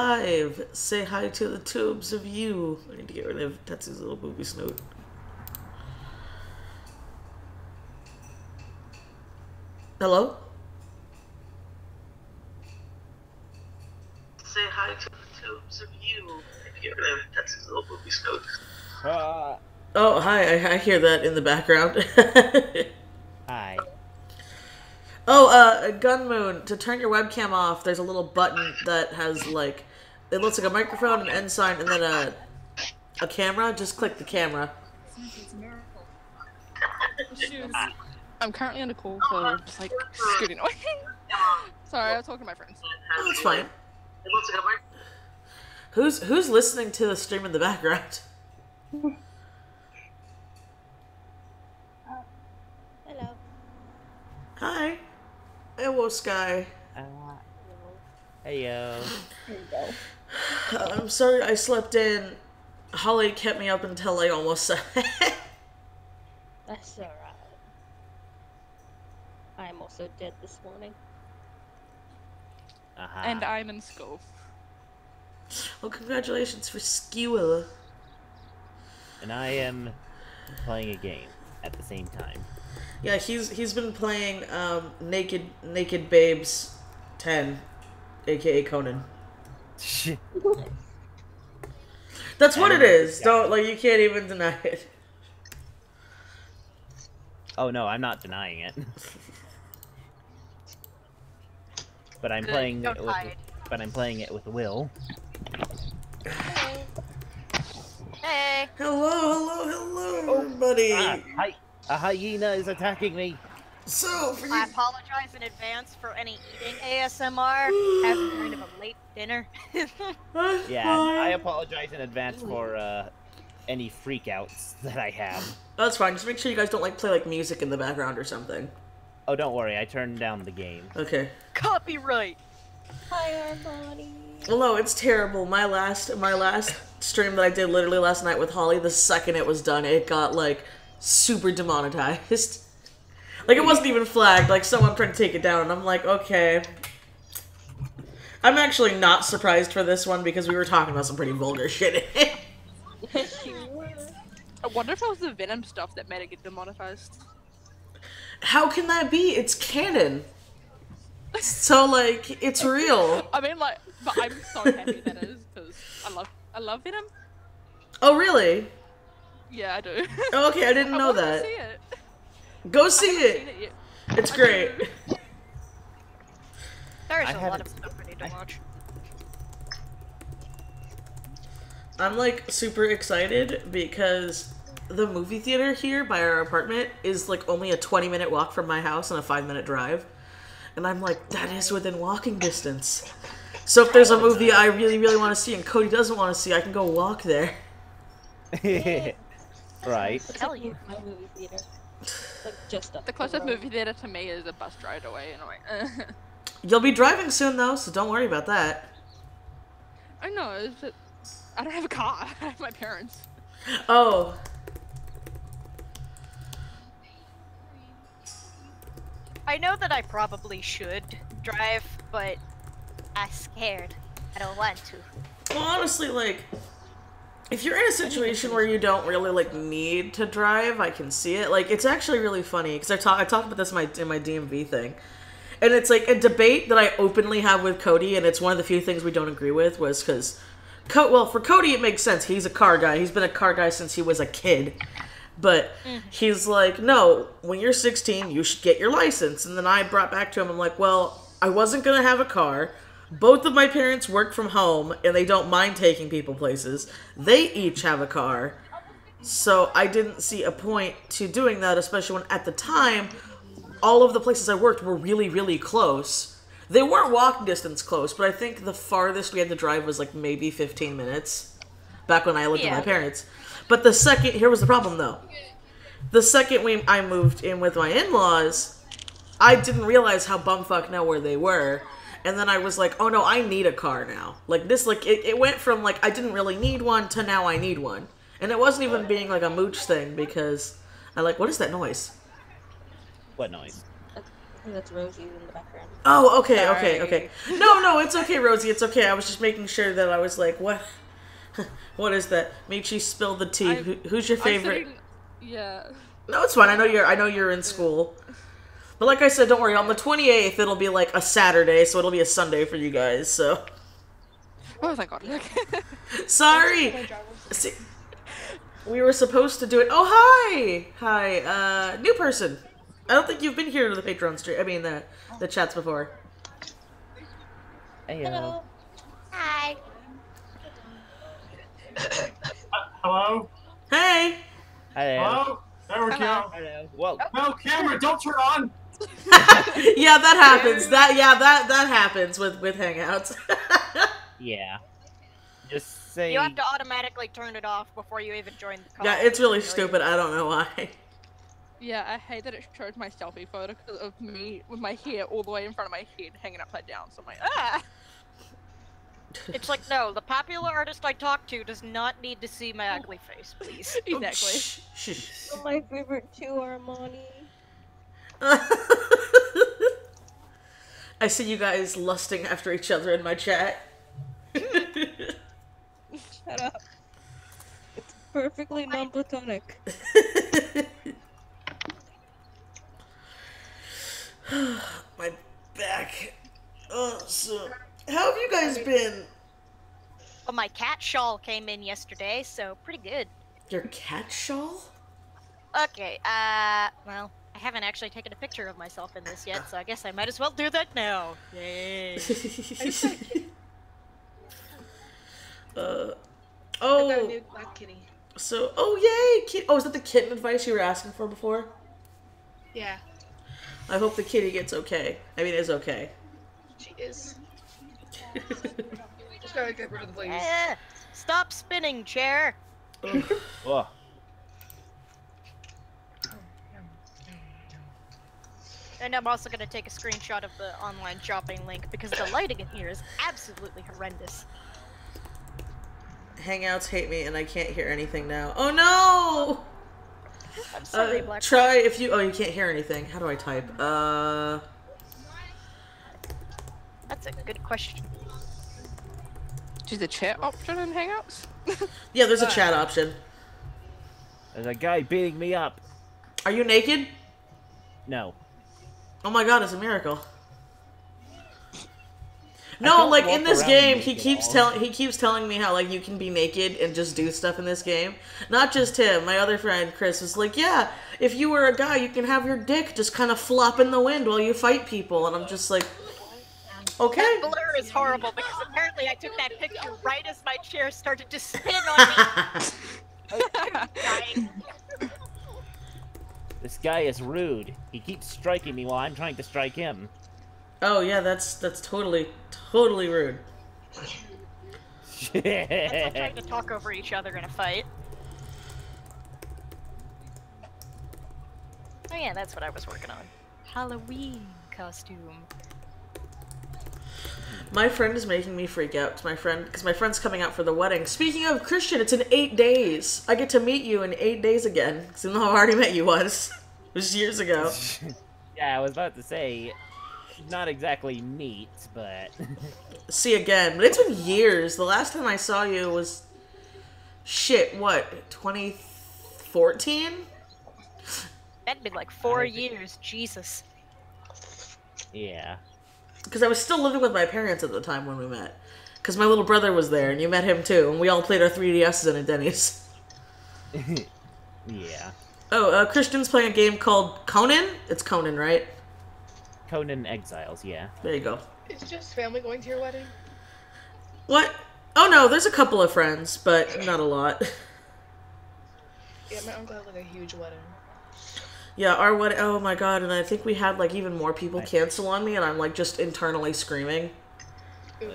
Live. Say hi to the tubes of you. I need to get rid of Tetsu's little booby snoot. Hello? Say hi to the tubes of you. I need to get rid of Tetsu's little booby snoot. Oh, hi. I hear that in the background. Hi. Oh, Gunmoon, to turn your webcam off, there's a little button that has, like, it looks like a microphone, an end sign, and then a camera. Just click the camera. Shoes. I'm currently on a call, so just like scooting away. Sorry, I was talking to my friends. Oh, that's fine. Who's listening to the stream in the background? Hello. Hi. Hello, Sky. Heyo. There you go. I'm sorry I slept in. Holly kept me up until I almost said. That's alright. I'm also dead this morning. And I'm in school. Well, congratulations for school. And I am playing a game at the same time. Yeah, he's been playing Naked Babes 10, aka Conan. That's what it is. Don't you can't even deny it. Oh no, I'm not denying it. But I'm Good, playing don't it with, hide. but I'm playing it with Will. Hey! Hello, everybody. Hi, a hyena is attacking me. So, for I you... apologize in advance for any eating ASMR. Having kind of a late dinner. Yeah, I apologize in advance for any freakouts that I have. That's fine. Just make sure you guys don't play music in the background or something. Oh, don't worry, I turned down the game. Okay. Copyright! Hi, everybody. Well, no, it's terrible. My last stream that I did literally last night with Holly, the second it was done, it got super demonetized. It wasn't even flagged. Someone tried to take it down, and I'm like, okay. I'm actually not surprised for this one because we were talking about some pretty vulgar shit. Yes, you were. I wonder if it was the Venom stuff that made it get demonetized. How can that be? It's canon. So, it's real. I mean, but I'm so happy that is because I love Venom. Oh, really? Yeah, I do. Oh, okay, I didn't I know want to that. see it. Go see I haven't it. seen it yet. It's I great. do. There's I a lot haven't- of stuff I need to watch. I'm super excited because the movie theater here by our apartment is only a 20-minute walk from my house and a 5-minute drive. And I'm like, that is within walking distance. So if there's a movie I really, really want to see and Cody doesn't want to see, I can go walk there. Right. Tell you. My movie theater. Just up The closest road. movie theater to me is a bus ride away. Anyway. You'll be driving soon though, so don't worry about that. I know. It's just, I don't have a car. I have my parents. Oh. I know that I probably should drive, but I'm scared. I don't want to. Well, honestly, if you're in a situation where you don't really, need to drive, I can see it. It's actually really funny, because I talked about this in my DMV thing. And it's, a debate that I openly have with Cody, and it's one of the few things we don't agree with, was because... Well, for Cody, it makes sense. He's a car guy. He's been a car guy since he was a kid. But he's like, no, when you're 16, you should get your license. And then I brought back to him, I'm like, well, I wasn't going to have a car. Both of my parents work from home, and they don't mind taking people places. They each have a car. So I didn't see a point to doing that, especially when, at the time, all of the places I worked were really, really close. They weren't walking distance close, but I think the farthest we had to drive was, maybe 15 minutes. Back when I lived with my parents. But here was the problem, though. The second I moved in with my in-laws, I didn't realize how bumfuck know where they were. And then I was like, oh no, I need a car now. It went from, I didn't really need one to now I need one. And it wasn't even being, a mooch thing, because what is that noise? What noise? That's Rosie in the background. Oh, okay, Sorry. okay. No, it's okay, Rosie. It's okay. I was just making sure that I was like, what? What is that? Michi spilled the tea. Who's your favorite? Yeah. No, it's fine. I know you're in school. But like I said, don't worry. On the 28th, it'll be like a Saturday, so it'll be a Sunday for you guys. So. Oh, thank God. Sorry. See, we were supposed to do it. Oh, hi, new person. I don't think you've been here to the Patreon stream. I mean the chats before. Hello. Hi. Hello? Hey. Hello? There we go. Hello. Whoa. No, camera, don't turn on! Yeah, that happens. That happens with Hangouts. Yeah. Just say. You have to automatically turn it off before you even join the call. Yeah, it's really stupid. I don't know why. Yeah, I hate that it showed my selfie photo of me with my hair all the way in front of my head hanging upside down. So I'm like, ah! It's like, no, the popular artist I talk to does not need to see my ugly face, please. Exactly. Shh. My favorite too, Armani. I see you guys lusting after each other in my chat. Shut up. It's perfectly non-platonic. My back. Oh, so how have you guys been? Well, my cat shawl came in yesterday, so pretty good. Your cat shawl? Okay, well, I haven't actually taken a picture of myself in this yet, so I guess I might as well do that now. Yay. I got a Oh, new black kitty. so, oh yay! Oh, is that the kitten advice you were asking for before? Yeah, I hope the kitty gets okay. I mean, is okay. she is. Just gotta get rid of the fleas. Stop spinning, chair. Oh. And I'm also gonna take a screenshot of the online shopping link because the lighting in here is absolutely horrendous. Hangouts hate me and I can't hear anything now. Oh no! I'm sorry, Black. Try if you. Oh, you can't hear anything. How do I type? That's a good question. Do the chat option in Hangouts? Yeah, there's a chat option. There's a guy beating me up. Are you naked? No. Oh my god, it's a miracle. I No, don't like walk in this around game, naked he all. keeps telling me how like you can be naked and just do stuff in this game. Not just him. My other friend Chris was like, "Yeah, if you were a guy, you can have your dick just kind of flop in the wind while you fight people." And I'm just like, okay. That blur is horrible because apparently I took that picture right as my chair started to spin on me. Dying. This guy is rude. He keeps striking me while I'm trying to strike him. Oh yeah, that's totally rude. That's like trying to talk over each other in a fight. Oh yeah, that's what I was working on. Halloween costume. My friend is making me freak out because my friend's coming out for the wedding. Speaking of Christian, it's in 8 days. I get to meet you in 8 days again. Because even though I've already met you once, it was years ago. Yeah, I was about to say, not exactly neat, but... See again, but it's been years. The last time I saw you was, shit, what, 2014? That'd been like 4 years, Jesus. Yeah. Because I was still living with my parents at the time when we met. Because my little brother was there, and you met him too, and we all played our 3DSs in a Denny's. Yeah. Oh, Christian's playing a game called Conan? It's Conan, right? Conan Exiles, yeah. There you go. It's just family going to your wedding. What? Oh no, there's a couple of friends, but not a lot. Yeah, my uncle had like a huge wedding. Yeah, our wedding, oh my god, and I think we had like even more people cancel on me, and I'm like just internally screaming. Yeah.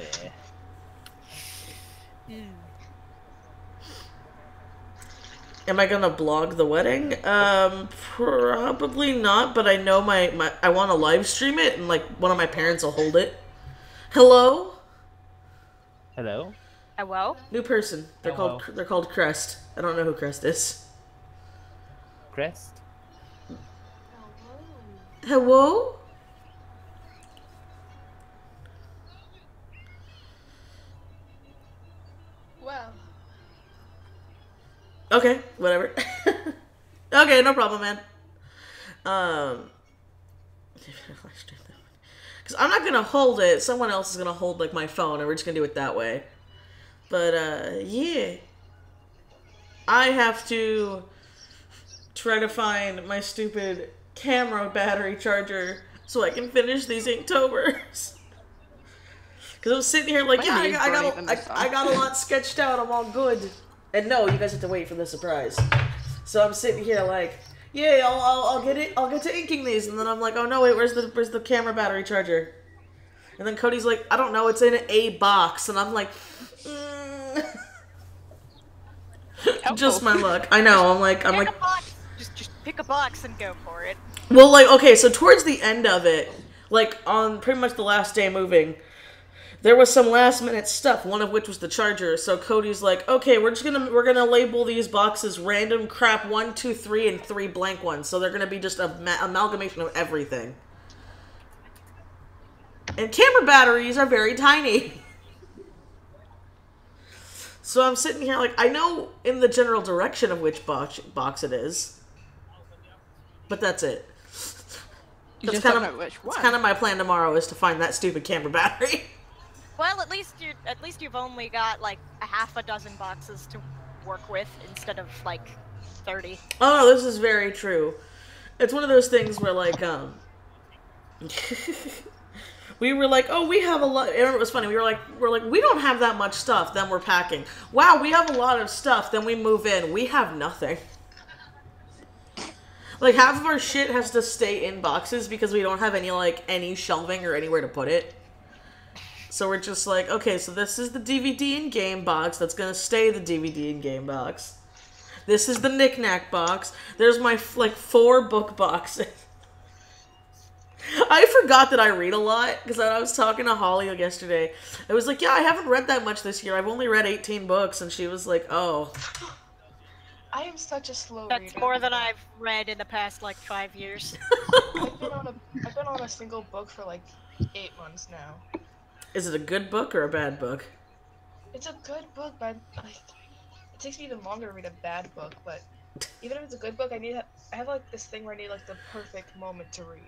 Am I gonna blog the wedding? Probably not, but I know I want to live stream it, and like one of my parents will hold it. Hello? Hello? Hello? New person. They're Hello. called Crest. I don't know who Crest is. Crest? Hello? Okay, whatever. Okay, no problem, man. Because I'm not gonna hold it. Someone else is gonna hold like my phone, and we're just gonna do it that way. But yeah, I have to try to find my stupid camera battery charger so I can finish these Inktober's. Because I was sitting here like, yeah, I got a lot sketched out. I'm all good. And no, you guys have to wait for the surprise. So I'm sitting here like, yeah, I'll get it. I'll get to inking these, and then I'm like, oh no, wait, where's the camera battery charger? And then Cody's like, I don't know, it's in a box, and I'm like, just my luck. I know. I'm like, Pick a box. Just pick a box and go for it. well, like, okay, so towards the end of it, like on pretty much the last day moving, there was some last minute stuff, one of which was the charger. So Cody's like, okay, we're gonna label these boxes random crap 1, 2, 3, and 3 blank ones. So they're gonna be just an amalgamation of everything. And camera batteries are very tiny. So I'm sitting here like, I know in the general direction of which box it is, but that's it. That's kind of my plan tomorrow, is to find that stupid camera battery. Well, at least you've only got like a half a dozen boxes to work with instead of like 30. Oh no, this is very true. It's one of those things where like we were like, oh, we have a lot. It was funny. We're like, we don't have that much stuff. Then we're packing. Wow, we have a lot of stuff. Then we move in. We have nothing. Like half of our shit has to stay in boxes because we don't have any shelving or anywhere to put it. So we're just like, okay, so this is the DVD and game box. That's gonna stay the DVD and game box. This is the knick-knack box. There's my 4 book boxes. I forgot that I read a lot, because I was talking to Holly yesterday. I was like, yeah, I haven't read that much this year. I've only read 18 books, and she was like, oh. I am such a slow That's reader. That's more than I've read in the past, 5 years. I've been on a single book for 8 months now. Is it a good book or a bad book? It's a good book, but it takes me even longer to read a bad book, but even if it's a good book, I have this thing where I need the perfect moment to read.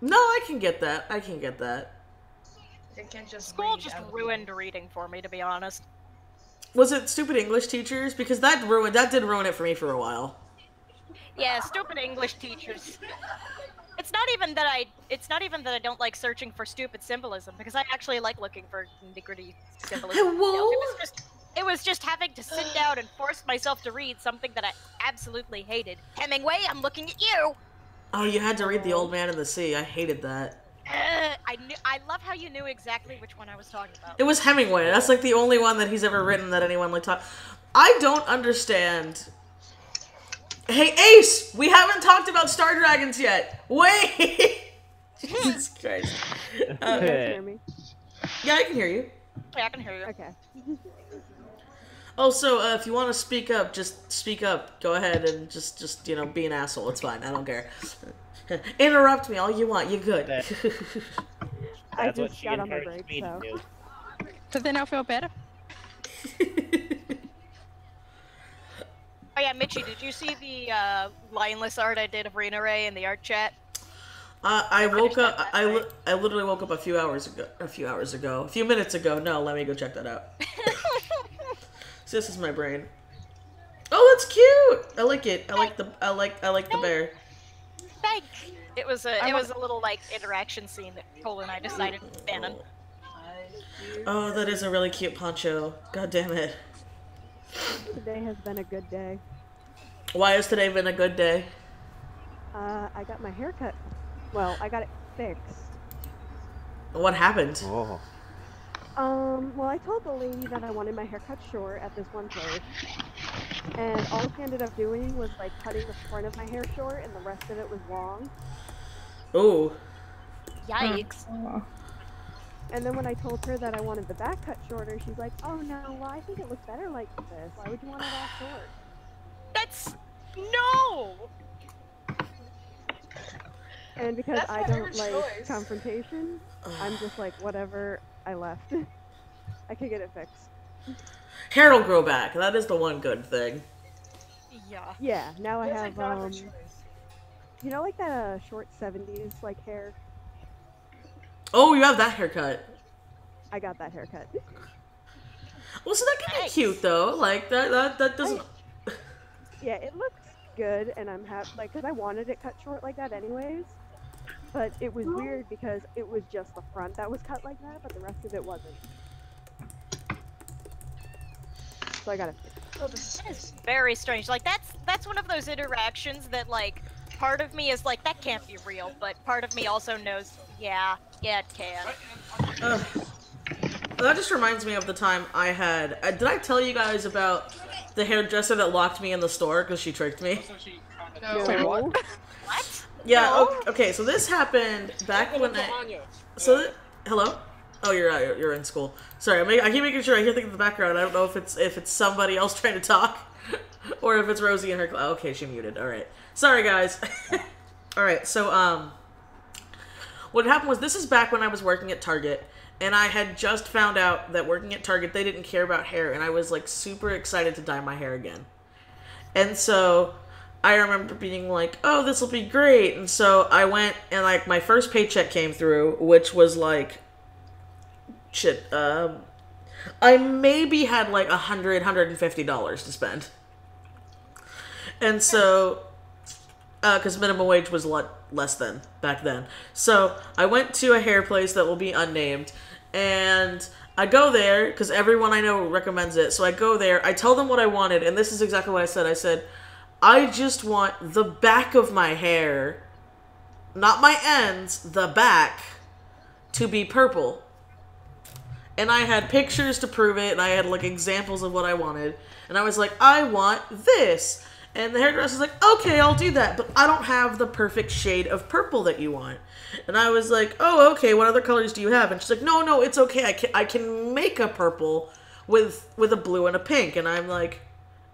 No, I can get that. I can't just School just ruined reading for me, to be honest. Was it stupid English teachers? Because that did ruin it for me for a while. Yeah, stupid English teachers. It's not even that I don't like searching for stupid symbolism, because I actually like looking for nitty-gritty symbolism. Whoa. It was just having to sit down and force myself to read something that I absolutely hated. Hemingway, I'm looking at you. Oh, you had to read The Old Man and the Sea. I hated that. I love how you knew exactly which one I was talking about. It was Hemingway. That's the only one that he's ever written that anyone taught. I don't understand. Hey, Ace! We haven't talked about Star Dragons yet. Wait! Jesus Christ. Can you hear me? Yeah, I can hear you. Yeah, I can hear you. Okay. Also, if you want to speak up, just speak up. Go ahead and just be an asshole. It's fine. I don't care. Interrupt me all you want. You're good. I just got on my break, so. Does it now feel better? Oh yeah, Mitchie, did you see the lineless art I did of Rena Ray in the art chat? I woke up. I literally woke up a few minutes ago. No, let me go check that out. So this is my brain. Oh, that's cute. I like it. I like the bear. Thanks. It was a little interaction scene that Cole and I decided to ban. Oh, that is a really cute poncho. God damn it. Today has been a good day. Why has today been a good day? I got my hair cut. Well, I got it fixed. What happened? Oh. Well, I told the lady that I wanted my hair cut short at this one place. And all she ended up doing was, cutting the front of my hair short, and the rest of it was long. Ooh. Yikes. And then when I told her that I wanted the back cut shorter, she's like, oh no, well, I think it looks better like this. Why would you want it all short? That's... No! And because That's I not her don't like choice. confrontation, I'm just like, whatever, I left. I could get it fixed. Hair will grow back. That is the one good thing. Yeah. Yeah, now I That's have, like not a choice. you know, like that short 70s, like, hair? Oh, you have that haircut. I got that haircut. Well, so that can be Nice. cute though. Like that doesn't. Yeah, it looks good, and I'm happy, like, because I wanted it cut short like that anyways. But it was weird because it was just the front that was cut like that, but the rest of it wasn't. So I gotta fix it. Oh, this That is is very strange. Like that's one of those interactions that like part of me is like that can't be real, but part of me also knows yeah it can. That just reminds me of the time I had. Did I tell you guys about the hairdresser that locked me in the store because she tricked me? no. Wait, what? What? Yeah. No. Okay. So this happened back when I. So hello. Oh, you're in school. Sorry, I keep making sure I hear things in the background. I don't know if it's somebody else trying to talk, or if it's Rosie in her. Okay, she muted. All right. Sorry, guys. All right. So what happened was this is back when I was working at Target, and I had just found out that working at Target they didn't care about hair, and I was like super excited to dye my hair again, and so. I remember being like, oh, this will be great. And so I went and like my first paycheck came through, which was like, shit, I maybe had like $150 to spend. And so, because minimum wage was a lot less than back then. So I went to a hair place that will be unnamed, and I go there because everyone I know recommends it. So I go there, I tell them what I wanted, and this is exactly what I said. I said, I just want the back of my hair, not my ends, the back, to be purple. And I had pictures to prove it, and I had like examples of what I wanted. And I was like, I want this. And the hairdresser's like, okay, I'll do that, but I don't have the perfect shade of purple that you want. And I was like, oh, okay, what other colors do you have? And she's like, no, it's okay. I can make a purple with a blue and a pink. And I'm like,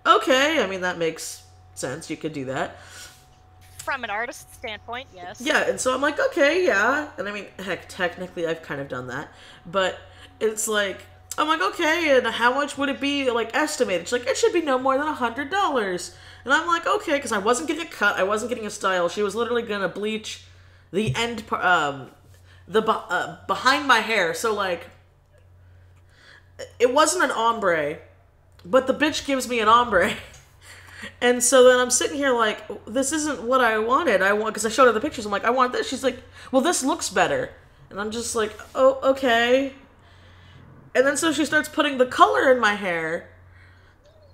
okay, I mean, that makes sense. You could do that. From an artist's standpoint, yes. Yeah, and so I'm like, okay, yeah. And I mean, heck, technically I've kind of done that. But it's like, I'm like, okay, and how much would it be, like, estimated? She's like, it should be no more than $100. And I'm like, okay, because I wasn't getting a cut, I wasn't getting a style. She was literally going to bleach the end, behind my hair. So, like, it wasn't an ombre, but the bitch gives me an ombre. And so then I'm sitting here like, this isn't what I wanted. Because I showed her the pictures. I'm like, I want this. She's like, well, this looks better. And I'm just like, oh, okay. And then so she starts putting the color in my hair.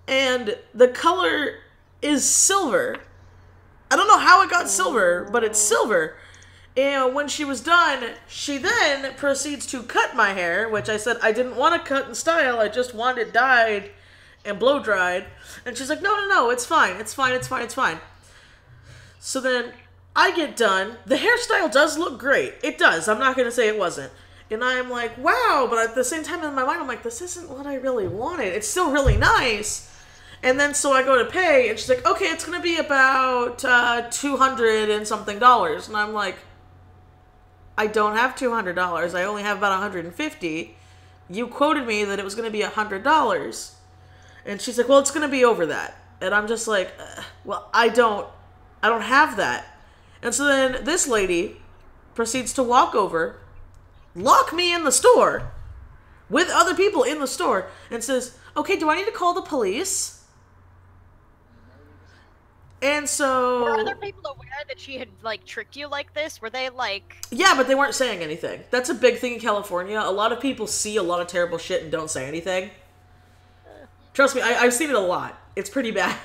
And the color is silver. I don't know how it got silver, but it's silver. And when she was done, she then proceeds to cut my hair, which I said I didn't want to cut in style. I just wanted it dyed and blow dried. And she's like, no, it's fine. So then I get done. The hairstyle does look great. It does. I'm not going to say it wasn't. And I'm like, wow. But at the same time in my mind, I'm like, this isn't what I really wanted. It's still really nice. And then so I go to pay, and she's like, okay, it's going to be about $200 and something. And I'm like, I don't have $200. I only have about $150. You quoted me that it was going to be $100. And she's like, well, it's going to be over that. And I'm just like, well, I don't have that. And so then this lady proceeds to walk over, lock me in the store with other people in the store, and says, okay, do I need to call the police? And so... Were other people aware that she had, like, tricked you like this? Were they, like... Yeah, but they weren't saying anything. That's a big thing in California. A lot of people see a lot of terrible shit and don't say anything. Trust me, I've seen it a lot. It's pretty bad.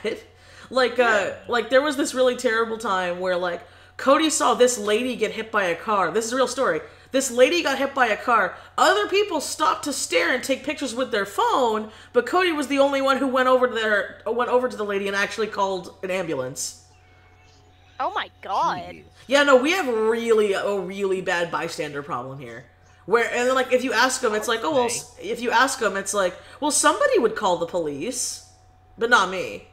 Like there was this really terrible time where, like, Cody saw this lady get hit by a car. This is a real story. This lady got hit by a car. Other people stopped to stare and take pictures with their phone, but Cody was the only one who went over to the lady and actually called an ambulance. Oh my god. Jeez. Yeah, no, we have a really bad bystander problem here. Where, and then, like, if you ask them, it's like, oh, well, if you ask them, it's like, well, somebody would call the police, but not me.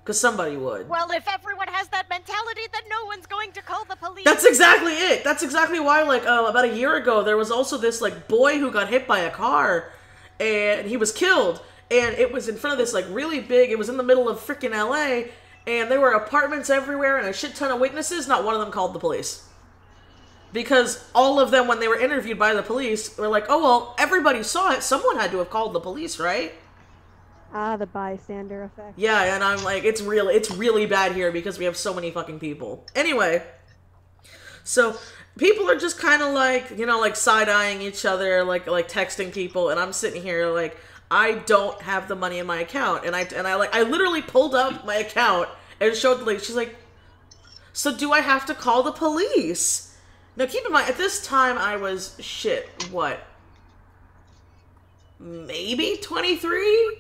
Because somebody would. Well, if everyone has that mentality, then no one's going to call the police. That's exactly it. That's exactly why, like, about a year ago, there was also this, like, boy who got hit by a car, and he was killed. and it was in front of this like really big. It was in the middle of freaking LA, and there were apartments everywhere and a shit ton of witnesses. Not one of them called the police. Because all of them, when they were interviewed by the police, were like, oh, well, everybody saw it. Someone had to have called the police, right? Ah, the bystander effect. Yeah, and I'm like, it's really bad here because we have so many fucking people. Anyway, so people are just kind of like, you know, like side-eyeing each other, like texting people, and I'm sitting here like, I don't have the money in my account. And I literally pulled up my account and showed the lady. She's like, so do I have to call the police? Now, keep in mind, at this time, I was, what? Maybe 23?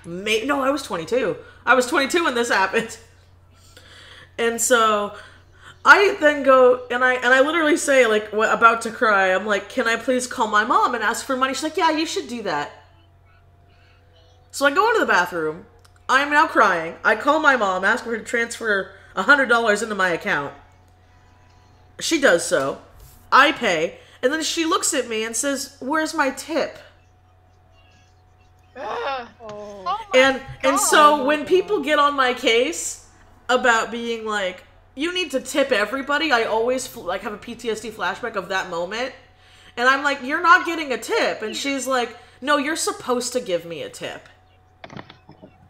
No, I was 22. I was 22 when this happened. And so, I then go, and I literally say, like, about to cry, I'm like, can I please call my mom and ask for money? She's like, yeah, you should do that. So I go into the bathroom. I am now crying. I call my mom, ask her to transfer $100 into my account. She does so. I pay. And then she looks at me and says, where's my tip? And so when people get on my case about being like, you need to tip everybody, I always like have a PTSD flashback of that moment. And I'm like, you're not getting a tip. And she's like, no, you're supposed to give me a tip.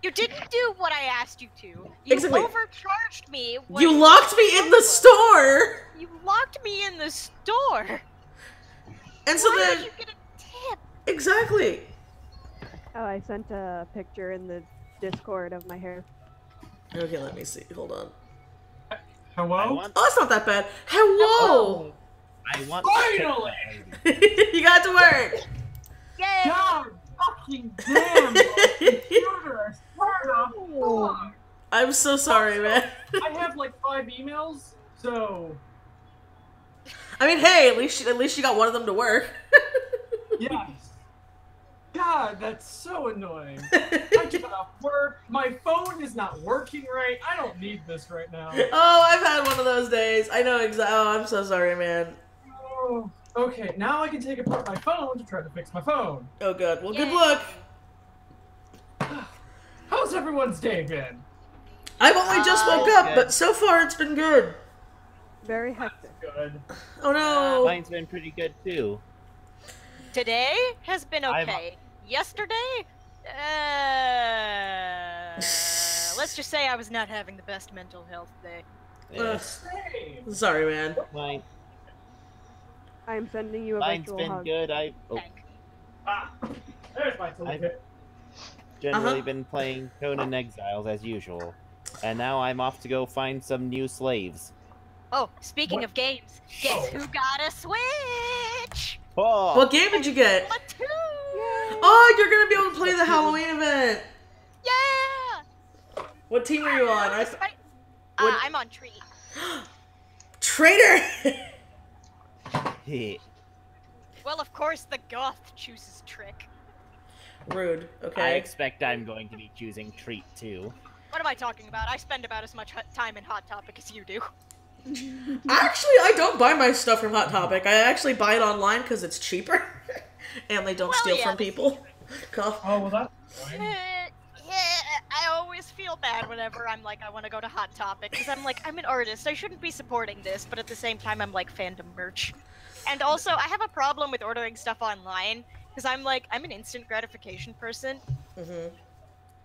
You didn't do what I asked you to. You Exactly. overcharged me. You locked me in the store. You locked me in the store. And so Why then did you get a tip? Exactly. Oh, I sent a picture in the Discord of my hair. Okay, let me see. Hold on. Hello? Oh, it's not that bad. Hello. I want Finally! You got to work. Yay! God fucking damn! Computer! Fuck. I'm so sorry, man. I have like 5 emails, so I mean, hey, at least you got one of them to work. yes. God, that's so annoying. I just got off work. My phone is not working right. I don't need this right now. Oh, I've had one of those days. I know exactly. Oh, I'm so sorry, man. Oh, okay, now I can take apart my phone to try to fix my phone. Oh, good. Well, good Yay. luck. How's everyone's day been? I've only just woke up, good. but so far it's been good. Very hectic. Good. Oh no. Mine's been pretty good too. Today has been okay. Yesterday, let's just say I was not having the best mental health day. Yeah. Same. Sorry, man. Mine, I am sending you a mine's virtual been hug. good. Thank. Ah, there's my toolkit. Generally been playing Conan Exiles as usual. And now I'm off to go find some new slaves. Oh, speaking What? of games, guess who got a Switch? Oh! What game did you get? Splatoon! Oh, you're gonna be able to play the Halloween event. Yeah! What team are you on? What- I'm on Tree. Traitor. Well, of course, the goth chooses Trick. Rude. I Okay. expect I'm going to be choosing Treat too. What am I talking about? I spend about as much time in Hot Topic as you do. Actually, I don't buy my stuff from Hot Topic. I actually buy it online because it's cheaper, and they don't Well, steal yeah, from people. Cough. Oh, well, that's fine. Yeah, I always feel bad whenever I'm like, I want to go to Hot Topic, because I'm like, I'm an artist, I shouldn't be supporting this, but at the same time, I'm like, fandom merch. And also, I have a problem with ordering stuff online, because I'm like, I'm an instant gratification person. Mhm.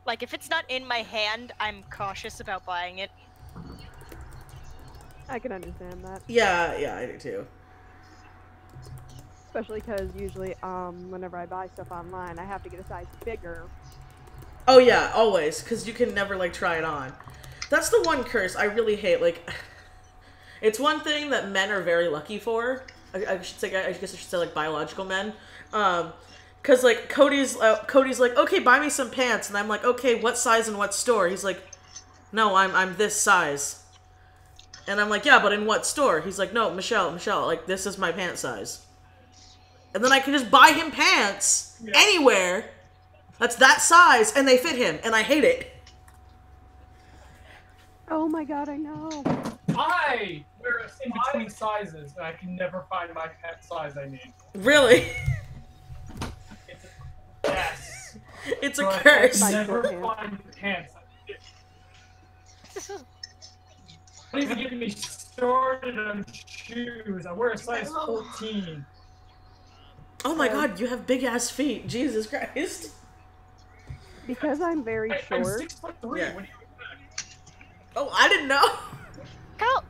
Like, if it's not in my hand, I'm cautious about buying it. I can understand that. Yeah, I do too. Especially because usually, whenever I buy stuff online, I have to get a size bigger. Oh yeah, always, because you can never like try it on. That's the one curse I really hate. Like, it's one thing that men are very lucky for. I guess I should say like biological men. Cause like Cody's like, okay, buy me some pants, and I'm like, okay, what size and what store? He's like, no, I'm this size. And I'm like, yeah, but in what store? He's like, no, Michelle, like, this is my pant size. And then I can just buy him pants anywhere that's that size, and they fit him, and I hate it. Oh my god, I know. I wear a in-between sizes, and I can never find my pant size I need. Really? Yes. It's a but curse. I My never short find pants. Don't even get me started on shoes. I wear a size 14. Oh my god, you have big ass feet. Jesus Christ. Because I'm very I'm short. 6'3". Yeah. What do you expect? Oh, I didn't know.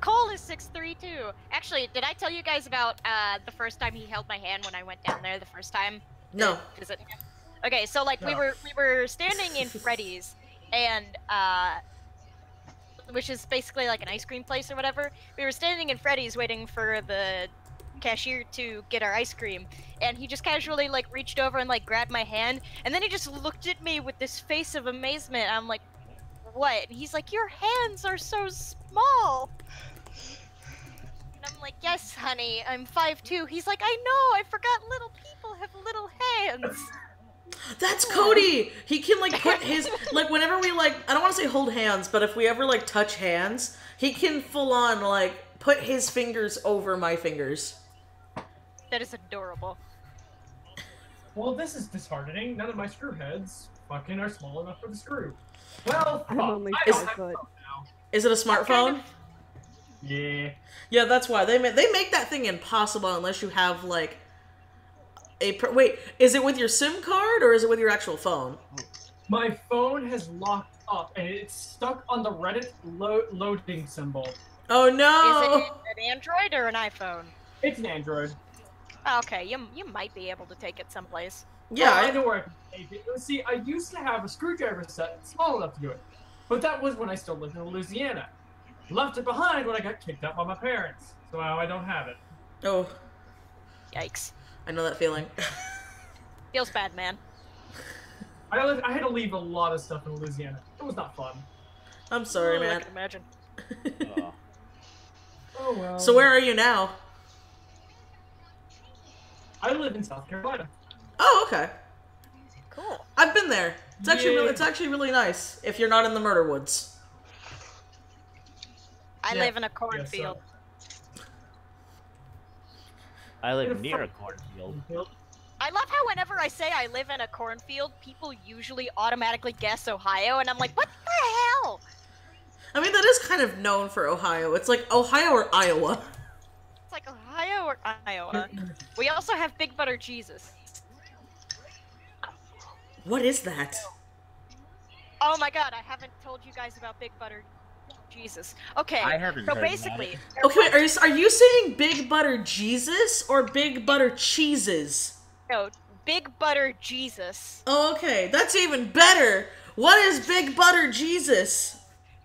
Cole is 6'3" too. Actually, did I tell you guys about the first time he held my hand when I went down there the first time? No. To visit him? Okay, so like we No. were standing in Freddy's and which is basically like an ice cream place or whatever. We were standing in Freddy's waiting for the cashier to get our ice cream, and he just casually like reached over and like grabbed my hand, and then he just looked at me with this face of amazement. I'm like, what? And he's like, your hands are so small. And I'm like, yes, honey, I'm 5'2". He's like, I know, I forgot little people have little hands. That's Cody! He can, like, put his... Like, whenever we, like... I don't want to say hold hands, but if we ever, like, touch hands, he can full-on, like, put his fingers over my fingers. That is adorable. Well, this is disheartening. None of my screw heads fucking are small enough for the screw. Well, I'm fuck. only I don't 5 have foot. a phone now. Is it a smartphone? Yeah. Yeah, that's why. They make that thing impossible unless you have, like... Wait, is it with your SIM card, or is it with your actual phone? My phone has locked up, and it's stuck on the Reddit loading symbol. Oh, no! Is it an Android or an iPhone? It's an Android. Okay, you might be able to take it someplace. Yeah, I know where I can take it. See, I used to have a screwdriver set small enough to do it, but that was when I still lived in Louisiana. Left it behind when I got kicked out by my parents, so now I don't have it. Oh, Yikes. I know that feeling. Feels bad, man. I had to leave a lot of stuff in Louisiana. It was not fun. I'm sorry, I man. can imagine. Oh well. So where are you now? I live in South Carolina. Oh, okay. Cool. I've been there. It's actually Yeah. it's actually really nice if you're not in the murder woods. I Yeah, live in a Yes, cornfield. I live In a near a fuck- cornfield. I love how whenever I say I live in a cornfield, people usually automatically guess Ohio, and I'm like, what the hell? I mean, that is kind of known for Ohio. It's like Ohio or Iowa. It's like Ohio or Iowa. We also have Big Butter Jesus. What is that? Oh my god, I haven't told you guys about Big Butter Jesus. Okay, I haven't so heard basically... Okay, wait, are you saying Big Butter Jesus or Big Butter Cheeses? No, Big Butter Jesus. Oh, okay, that's even better. What is Big Butter Jesus?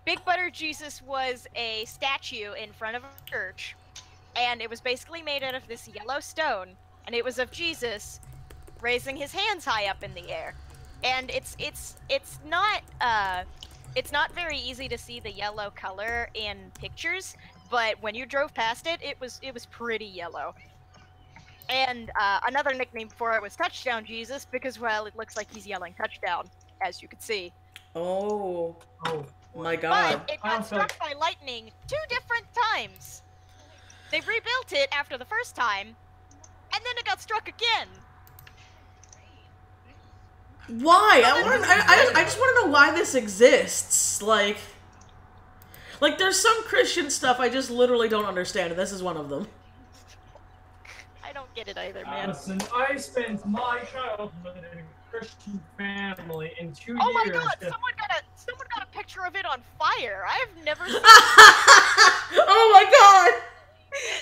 Big Butter Jesus was a statue in front of a church, and it was basically made out of this yellow stone, and it was of Jesus raising his hands high up in the air. And it's not very easy to see the yellow color in pictures, but when you drove past it, it was pretty yellow. And another nickname for it was Touchdown Jesus, because, well, it looks like he's yelling touchdown, as you can see. Oh, Oh. my God. But it got struck by lightning 2 different times. They rebuilt it after the first time, and then it got struck again. Why? I just want to know why this exists. Like, there's some Christian stuff I just literally don't understand, and this is one of them. I don't get it either, man. Listen, I spent my childhood in a Christian family in 2 Oh my years. god, someone got a picture of it on fire. I've never seen Oh my God!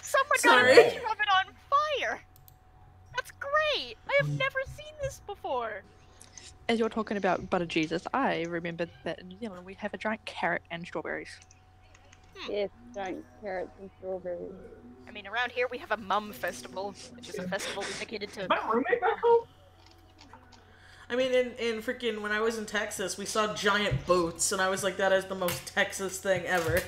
someone Sorry. got a picture of it on fire. That's great. I have never seen this before. As you're talking about butter Jesus, I remembered that in New Zealand we have a giant carrot and strawberries. Yes, giant carrots and strawberries. I mean, around here we have a mum festival, which is a festival dedicated to... My roommate back home? I mean, in freaking, when I was in Texas, we saw giant boots, and I was like, that is the most Texas thing ever.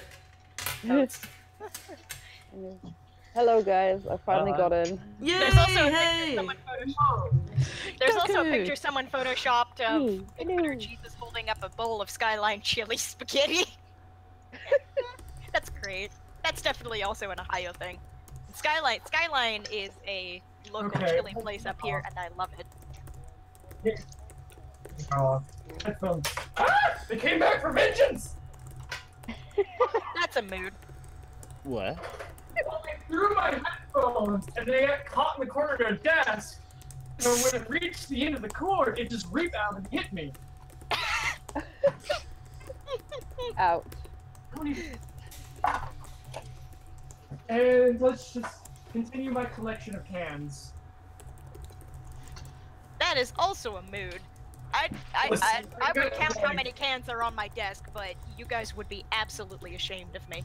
Hello guys, I finally got in. Yay! There's also a Hey! picture someone photoshopped. There's also a Cuckoo. picture someone photoshopped of Hey, Big hello. Butter Jesus holding up a bowl of Skyline chili spaghetti. That's great. That's definitely also an Ohio thing. Skyline is a local Okay. chili place up here, and I love it. Oh, headphones. Ah! They came back for vengeance! That's a mood. What? I threw my headphones and they got caught in the corner of a desk. So when it reached the end of the cord, it just rebounded and hit me. Ouch. And let's just continue my collection of cans. That is also a mood. I would count how many cans are on my desk, but you guys would be absolutely ashamed of me.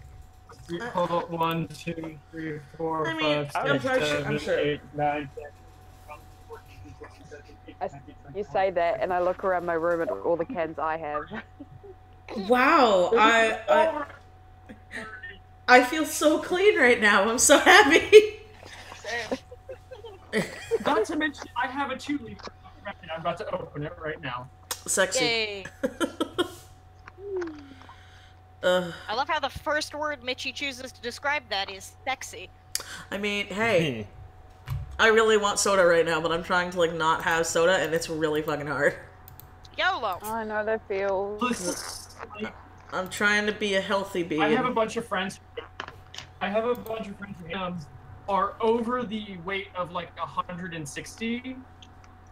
Hold on, 1, 2, 3, 4, I mean, 5, 6, I'm 7, sure. 8, 9, 10, 11, 14, 15, 16, 17, 18, You 19, say that, and I look around my room at all the cans I have. Wow, I feel so clean right now. I'm so happy. Not to mention, I have a 2-liter record. I'm about to open it right now. Sexy. Yay. I love how the first word Mitchie chooses to describe that is sexy. I mean, hey, I really want soda right now, but I'm trying to, like, not have soda, and it's really fucking hard. YOLO. I know that feels. I'm trying to be a healthy being. I have a bunch of friends. Who are over the weight of like 160.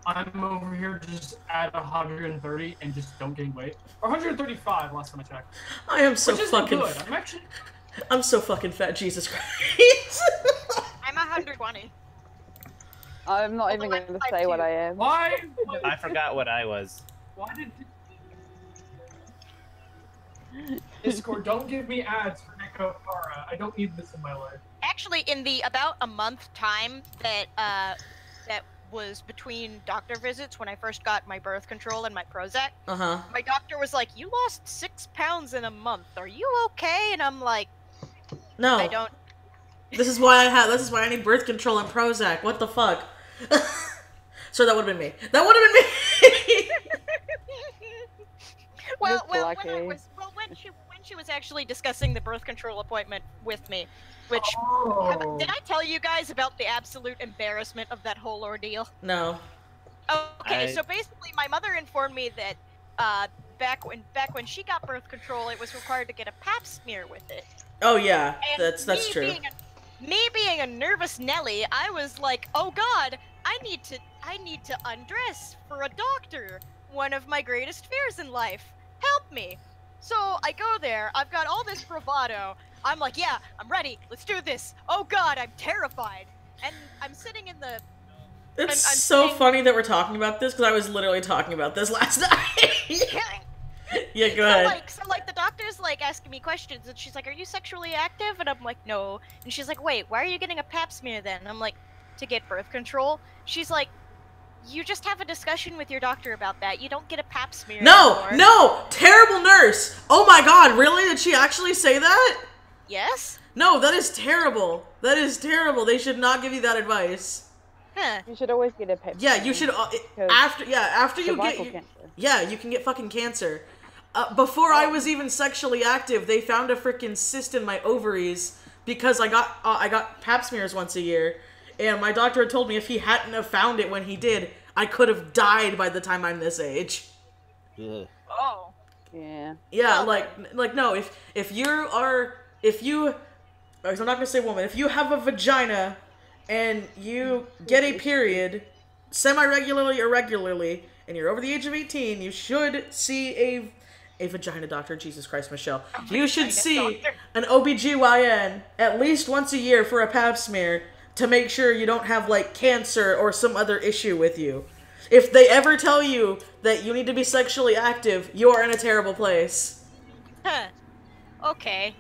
I'm over here just at 130 and just don't gain weight. Or 135 last time I checked. I am so Which isn't fucking. good. I'm so fucking fat. Jesus Christ. I'm 120. I'm not even going to say what I am. Why? I forgot what I was. Why did Discord, don't give me ads for Neko Kara. I don't need this in my life. Actually, in the about a month time that that was between doctor visits when I first got my birth control and my Prozac, my doctor was like, "You lost 6 pounds in a month. Are you okay?" And I'm like, No. I don't. This is why I need birth control and Prozac. What the fuck? So that would have been me. That would have been me. Well, lucky. when she was actually discussing the birth control appointment with me, which did I tell you guys about the absolute embarrassment of that whole ordeal? No. Okay, so basically, my mother informed me that back when she got birth control, it was required to get a pap smear with it. Oh yeah, And that's true. Me being a nervous Nelly, I was like, "Oh God, I need to undress for a doctor. One of my greatest fears in life. Help me." So I go there. I've got all this bravado. I'm like, "Yeah, I'm ready. Let's do this." Oh God, I'm terrified. And I'm sitting in the. It's I'm so sitting... funny that we're talking about this because I was literally talking about this last night. Yeah, go ahead. So the doctor's like asking me questions, and she's like, "Are you sexually active?" And I'm like, "No." And she's like, "Wait, why are you getting a pap smear then?" And I'm like, "To get birth control." She's like, "You just have a discussion with your doctor about that. You don't get a pap smear anymore." No! Terrible nurse! Oh my god, really? Did she actually say that? Yes? No, that is terrible. That is terrible. They should not give you that advice. Huh. You should always get a pap Yeah, you should, after you get, cancer. yeah, you can get fucking cancer. Before I was even sexually active, they found a freaking cyst in my ovaries because I got pap smears once a year. And my doctor had told me if he hadn't have found it when he did, I could have died by the time I'm this age. Ugh. Oh. Yeah. Yeah, like no, if you, I'm not gonna say woman, if you have a vagina and you get a period semi-regularly or regularly, and you're over the age of 18, you should see a vagina doctor. Jesus Christ, Michelle. You should see an OBGYN at least once a year for a pap smear to make sure you don't have, like, cancer or some other issue with you. If they ever tell you that you need to be sexually active, you are in a terrible place. Huh. Okay.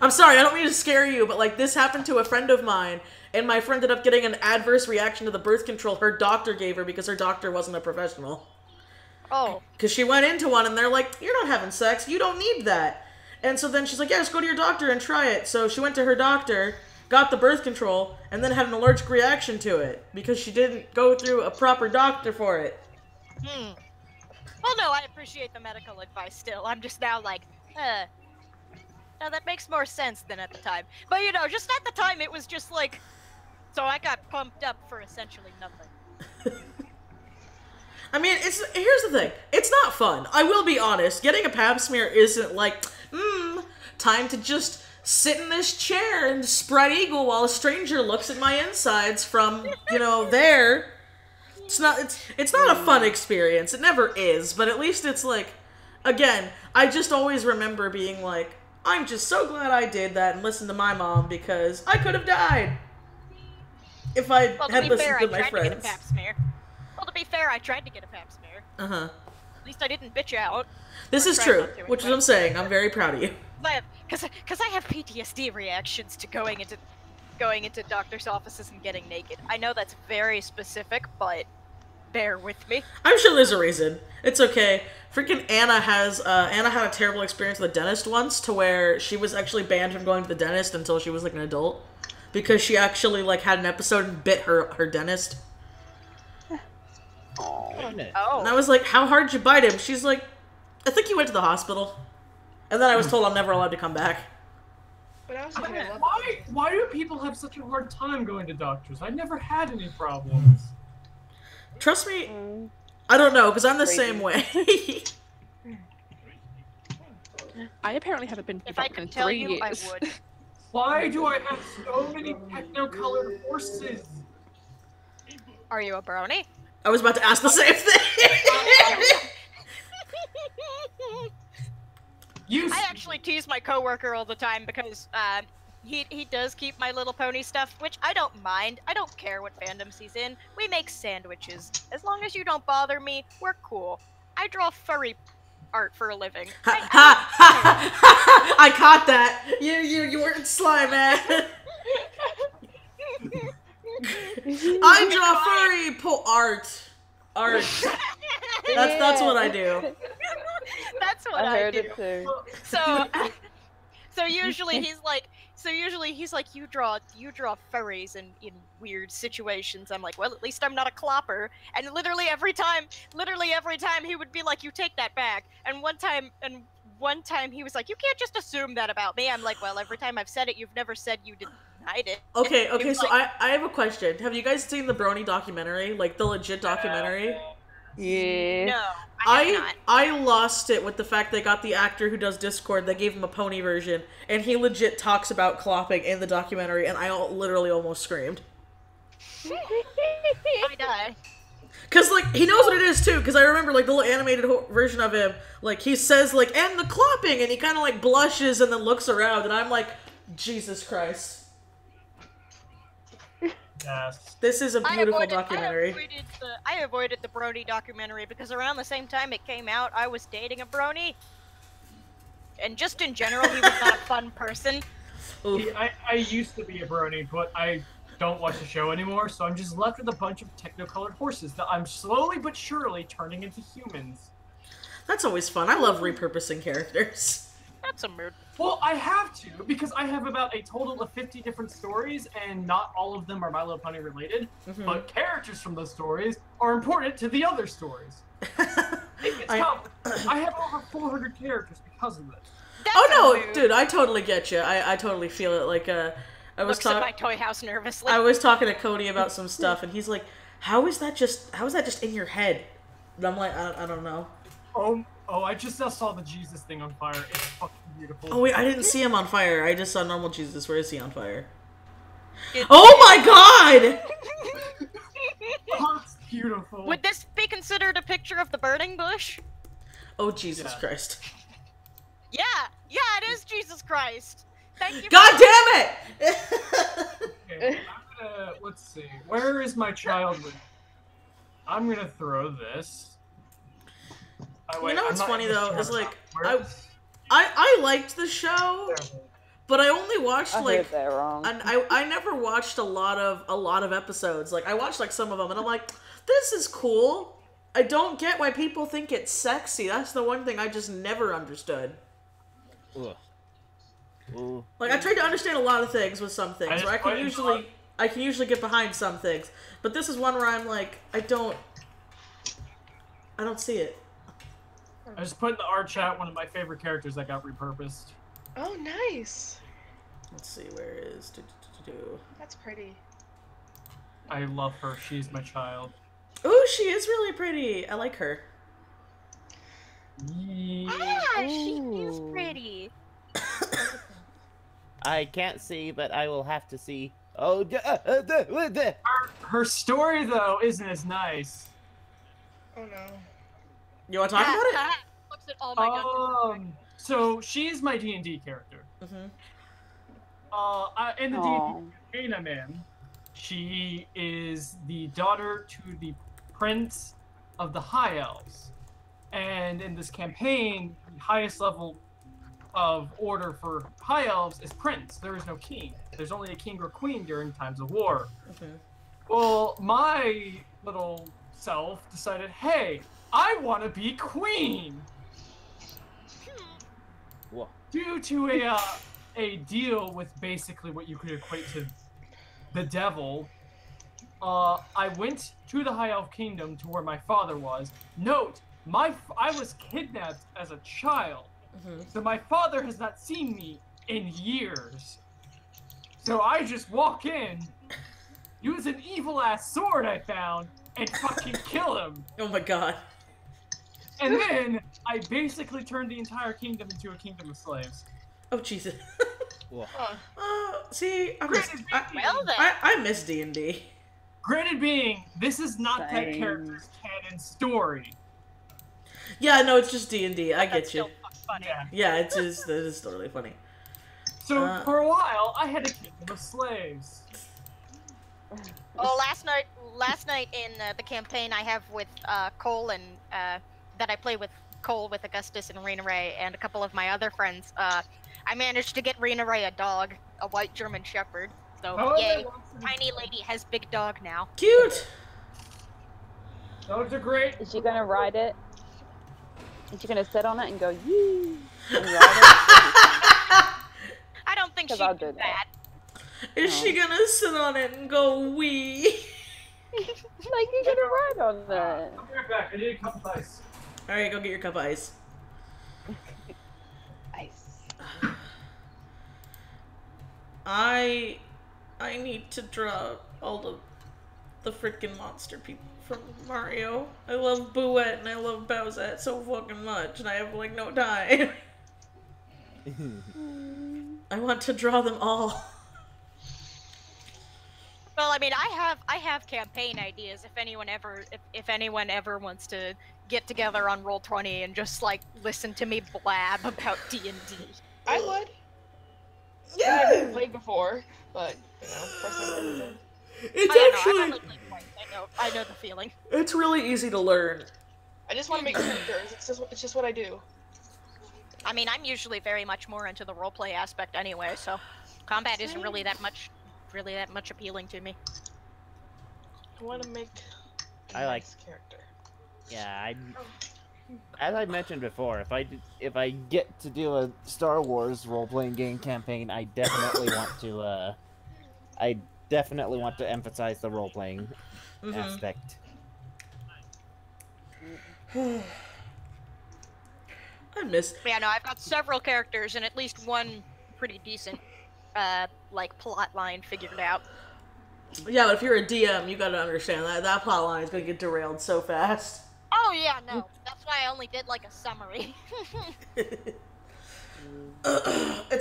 I'm sorry, I don't mean to scare you, but, like, this happened to a friend of mine, and my friend ended up getting an adverse reaction to the birth control her doctor gave her because her doctor wasn't a professional. Oh. Because she went into one, and they're like, "You're not having sex, you don't need that." And so then she's like, "Yeah, just go to your doctor and try it." So she went to her doctor, got the birth control, and then had an allergic reaction to it because she didn't go through a proper doctor for it. Well, no, I appreciate the medical advice still. I'm just now like, now that makes more sense than at the time. But, you know, just at the time, it was just like, so I got pumped up for essentially nothing. I mean, here's the thing. It's not fun. I will be honest. Getting a pap smear isn't like, time to just sit in this chair and spread eagle while a stranger looks at my insides from, there. It's not a fun experience. It never is, but at least it's like, again, I just always remember being like, I'm just so glad I did that and listened to my mom because I could have died if I had listened to my friends. Well, to be fair, I tried to get a pap smear. Uh-huh. At least I didn't bitch out. This is true, which is what I'm saying. I'm very proud of you. Because I have PTSD reactions to going into doctor's offices and getting naked. I know that's very specific, but bear with me. I'm sure there's a reason. It's okay. Freaking Anna had a terrible experience with a dentist once, to where she was actually banned from going to the dentist until she was like an adult, because she actually like had an episode and bit her dentist. Oh. And I was like, how hard did you bite him? She's like, I think he went to the hospital. And then I was told I'm never allowed to come back. But I was Why do people have such a hard time going to doctors? I never had any problems. Trust me, I don't know, because I'm the same way. I apparently haven't been to the If I doctor in could tell 3 you, years. I would. Why do I have so many techno-colored horses? Are you a brony? I was about to ask the same thing. I actually tease my coworker all the time because he does keep My Little Pony stuff, which I don't mind. I don't care what fandoms he's in. We make sandwiches. As long as you don't bother me, we're cool. I draw furry art for a living. I caught that. You weren't sly, man. I draw furry art. That's what I do. That's what I I heard do. it too. So usually he's like, you draw furries in weird situations. I'm like, well, at least I'm not a clopper. And literally every time he would be like, you take that back. And one time he was like, you can't just assume that about me. I'm like, well, every time I've said it, you've never said you denied it. Okay, so like, I have a question. Have you guys seen the Brony documentary? Like, the legit documentary? Yeah. No, I have not. I lost it with the fact they got the actor who does Discord, they gave him a pony version, and he legit talks about clopping in the documentary, and I literally almost screamed. I die. Cause, like, he knows what it is, too, because I remember, like, the little animated version of him, like, he says, like, and the clopping, and he kind of, like, blushes and then looks around, and I'm like, Jesus Christ. Yes. This is a beautiful documentary. I avoided the Brony documentary because around the same time it came out, I was dating a Brony. And just in general, he was not a fun person. See, I used to be a brony, but I don't watch the show anymore, so I'm just left with a bunch of techno-colored horses that I'm slowly but surely turning into humans. That's always fun. I love repurposing characters. That's a mood. Well, I have to, because I have about a total of 50 different stories, and not all of them are My Little Pony related, but characters from those stories are important to the other stories. I have over 400 characters because of this. Oh no, dude, I totally get you. I totally feel it. Like, I was Looks at my toy house nervously. I was talking to Cody about some stuff, and he's like, how is that just in your head? And I'm like, I don't know. Oh, I just now saw the Jesus thing on fire. It's fucking beautiful. Oh wait, I didn't see him on fire. I just saw normal Jesus. Where is he on fire? Oh my god! Oh, it's beautiful. Would this be considered a picture of the burning bush? Oh Jesus Christ. Yeah, it is Jesus Christ. Thank you. God damn it! Okay, let's see. Where is my child? I'm gonna throw this. You know what's funny though is like I liked the show, but I only watched like I never watched a lot of episodes. Like I watched like some of them, and I'm like, this is cool. I don't get why people think it's sexy. That's the one thing I just never understood. Ugh. Ooh. Like I tried to understand a lot of things with some things. Where I can usually get behind some things, but this is one where I'm like, I don't see it. I just put in the art chat one of my favorite characters that got repurposed. Oh, nice. Let's see, where is... That's pretty. I love her. She's my child. Ooh, she is really pretty. I like her. Yeah. Ah, she is Ooh. pretty. I can't see, but I will have to see. Oh, Her story though isn't as nice. Oh no. You want to talk about it? Looks at all my guns. So she's my D&D character. Mm-hmm. In the Aw. D&D campaign I'm in, she is the daughter to the prince of the High Elves. And in this campaign, the highest level of order for High Elves is prince. There is no king. There's only a king or queen during times of war. Mm-hmm. Well, my little self decided, hey, I want to be queen. Whoa. Due to a deal with basically what you could equate to the devil, I went to the High Elf Kingdom to where my father was. Note, I was kidnapped as a child, so my father has not seen me in years. So I just walk in, use an evil-ass sword I found, and fucking kill him. Oh my god. And then I basically turned the entire kingdom into a kingdom of slaves. Oh Jesus. Whoa. See, Well then. I miss D&D. Granted being, this is not that Same. character's canon story. Yeah, no, it's just D&D. I get That's you. still funny. Yeah. Yeah, that is still really funny. So for a while, I had a kingdom of slaves. Oh, last night in the campaign I have with Cole and that I play with Cole, with Augustus and Rena Ray and a couple of my other friends, I managed to get Rena Ray a dog, a white German Shepherd. So yay, tiny lady has big dog now. Cute. Dogs are great. Is she gonna ride it? Is she gonna sit on it and go yee and ride I don't think Because she'd I'll do do that. Is she gonna sit on it and go wee? it? Like you're gonna ride on that. I'll be right back. I need a cup of ice. Alright, go get your cup of ice. Ice. I need to draw all the freaking monster people from Mario. I love Bouette and I love Bowsette so fucking much, and I have like no time. I want to draw them all. Well, I mean, I have campaign ideas. If anyone ever wants to get together on Roll20 and just like listen to me blab about D&D. I would. Yeah. I've never played before, but you know, first time I've ever done. It's I don't know, I've actually only played twice. I know the feeling. it's really easy to learn. I just want to make characters. It's just what I do. I mean, I'm usually very much more into the roleplay aspect anyway, so combat isn't really that much appealing to me. I want to make a I like- nice character. Yeah, as I mentioned before, if I get to do a Star Wars role-playing game campaign, I definitely want to emphasize the role-playing aspect. I miss. Yeah, no, I've got several characters and at least one pretty decent, like plot line figured out. Yeah, but if you're a DM, you gotta understand that plot line is gonna get derailed so fast. Oh yeah, no, that's why I only did like a summary. It's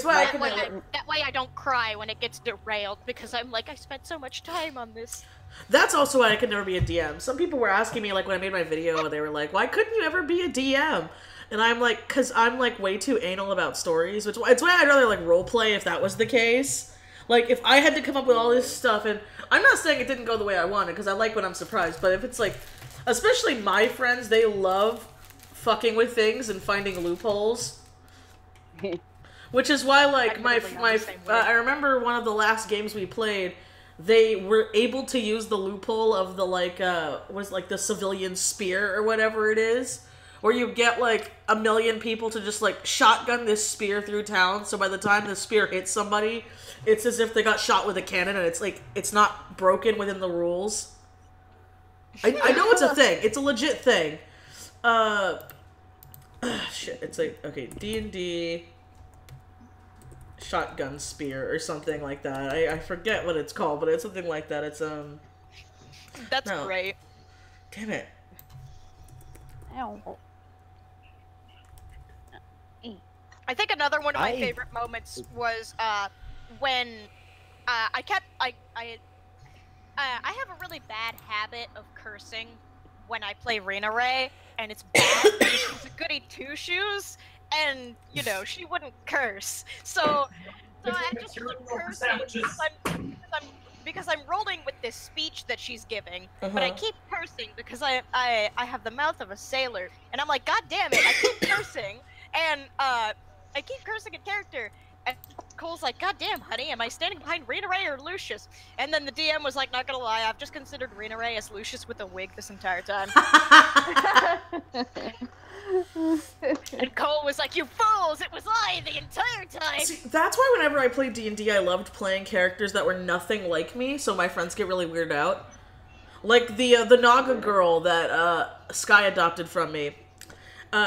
why That way I don't cry when it gets derailed because I'm like, I spent so much time on this. That's also why I could never be a DM. Some people were asking me, like, when I made my video, they were like, why couldn't you ever be a DM? And I'm like, because I'm, like, way too anal about stories, which it's why I'd rather, like, roleplay if that was the case. Like, if I had to come up with all this stuff, and I'm not saying it didn't go the way I wanted, because I like when I'm surprised, but if it's, like, especially my friends, they love fucking with things and finding loopholes. Which is why, like, I remember one of the last games we played, they were able to use the loophole of the, like, the civilian spear or whatever it is, where you get, like, 1 million people to just, like, shotgun this spear through town, so by the time the spear hits somebody, it's as if they got shot with a cannon, and it's, like, it's not broken within the rules. I know it's a thing. It's a legit thing. Shit, it's like, okay, D&D... shotgun spear or something like that. I forget what it's called, but it's something like that. It's That's great. Damn it. Ow. I think another one of my favorite moments was when I have a really bad habit of cursing when I play Rena Ray, and it's bad because she's a goody two-shoes, and, you know, she wouldn't curse. So I just keep cursing because I'm rolling with this speech that she's giving, but I keep cursing because I have the mouth of a sailor, and I'm like, God damn it, I keep cursing, and I keep cursing in character, and Cole's like, God damn, honey, am I standing behind Rena Ray or Lucius? And then the DM was like, not gonna lie, I've just considered Rena Ray as Lucius with a wig this entire time. And Cole was like, you fools, it was I the entire time! See, that's why whenever I played D&D, I loved playing characters that were nothing like me, so my friends get really weirded out. Like the Naga girl that Sky adopted from me.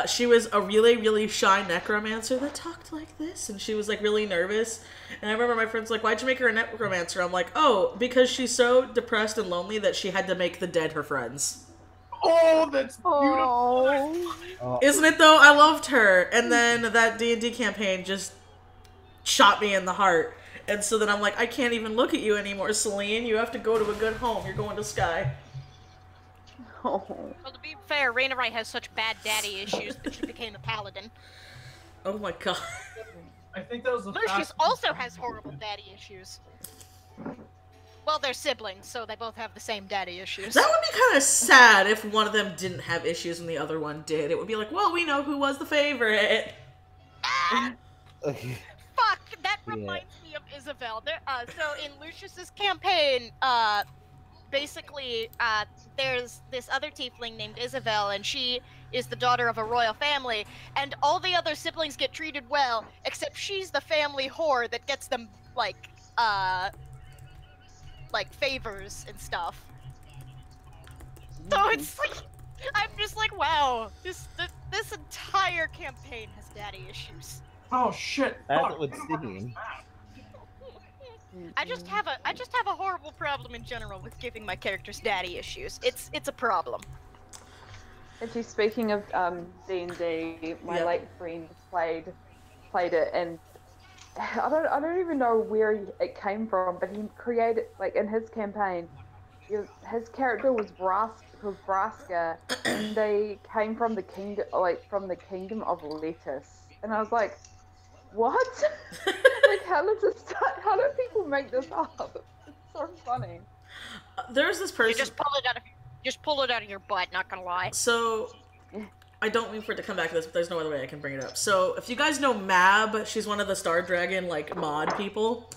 She was a really, really shy necromancer that talked like this, and she was, like, really nervous. And I remember my friends like, why'd you make her a necromancer? I'm like, oh, because she's so depressed and lonely that she had to make the dead her friends. Oh, that's beautiful! Oh. Isn't it, though? I loved her. And then that D&D campaign just shot me in the heart. And so then I'm like, I can't even look at you anymore, Celine. You have to go to a good home. You're going to Sky. Oh. Well, to be fair, Rena Ray has such bad daddy issues that she became a paladin. Oh my god. I think that was the Lucius also has horrible daddy issues. Well, they're siblings, so they both have the same daddy issues. That would be kind of sad if one of them didn't have issues and the other one did. It would be like, well, we know who was the favorite. Ah! Fuck, that reminds me of Isabel. So in Lucius's campaign, basically, there's this other tiefling named Isabel, and she is the daughter of a royal family, and all the other siblings get treated well, except she's the family whore that gets them, like favors and stuff. So it's like, I'm just like, wow, this entire campaign has daddy issues. Oh shit! That's Fuck. what's singing. I just have a horrible problem in general with giving my characters daddy issues. It's a problem. Actually, speaking of D&D, my late friend played it, and I don't even know where it came from, but he created, like, in his campaign, his character was Braska, and they came from the kingdom of lettuce, and I was like, what? Like, how do people make this up? It's so funny. There's this person. You just pull it out of your butt, not gonna lie. So, I don't mean for it to come back to this, but there's no other way I can bring it up. So, if you guys know Mab, she's one of the Star Dragon, like, mod people.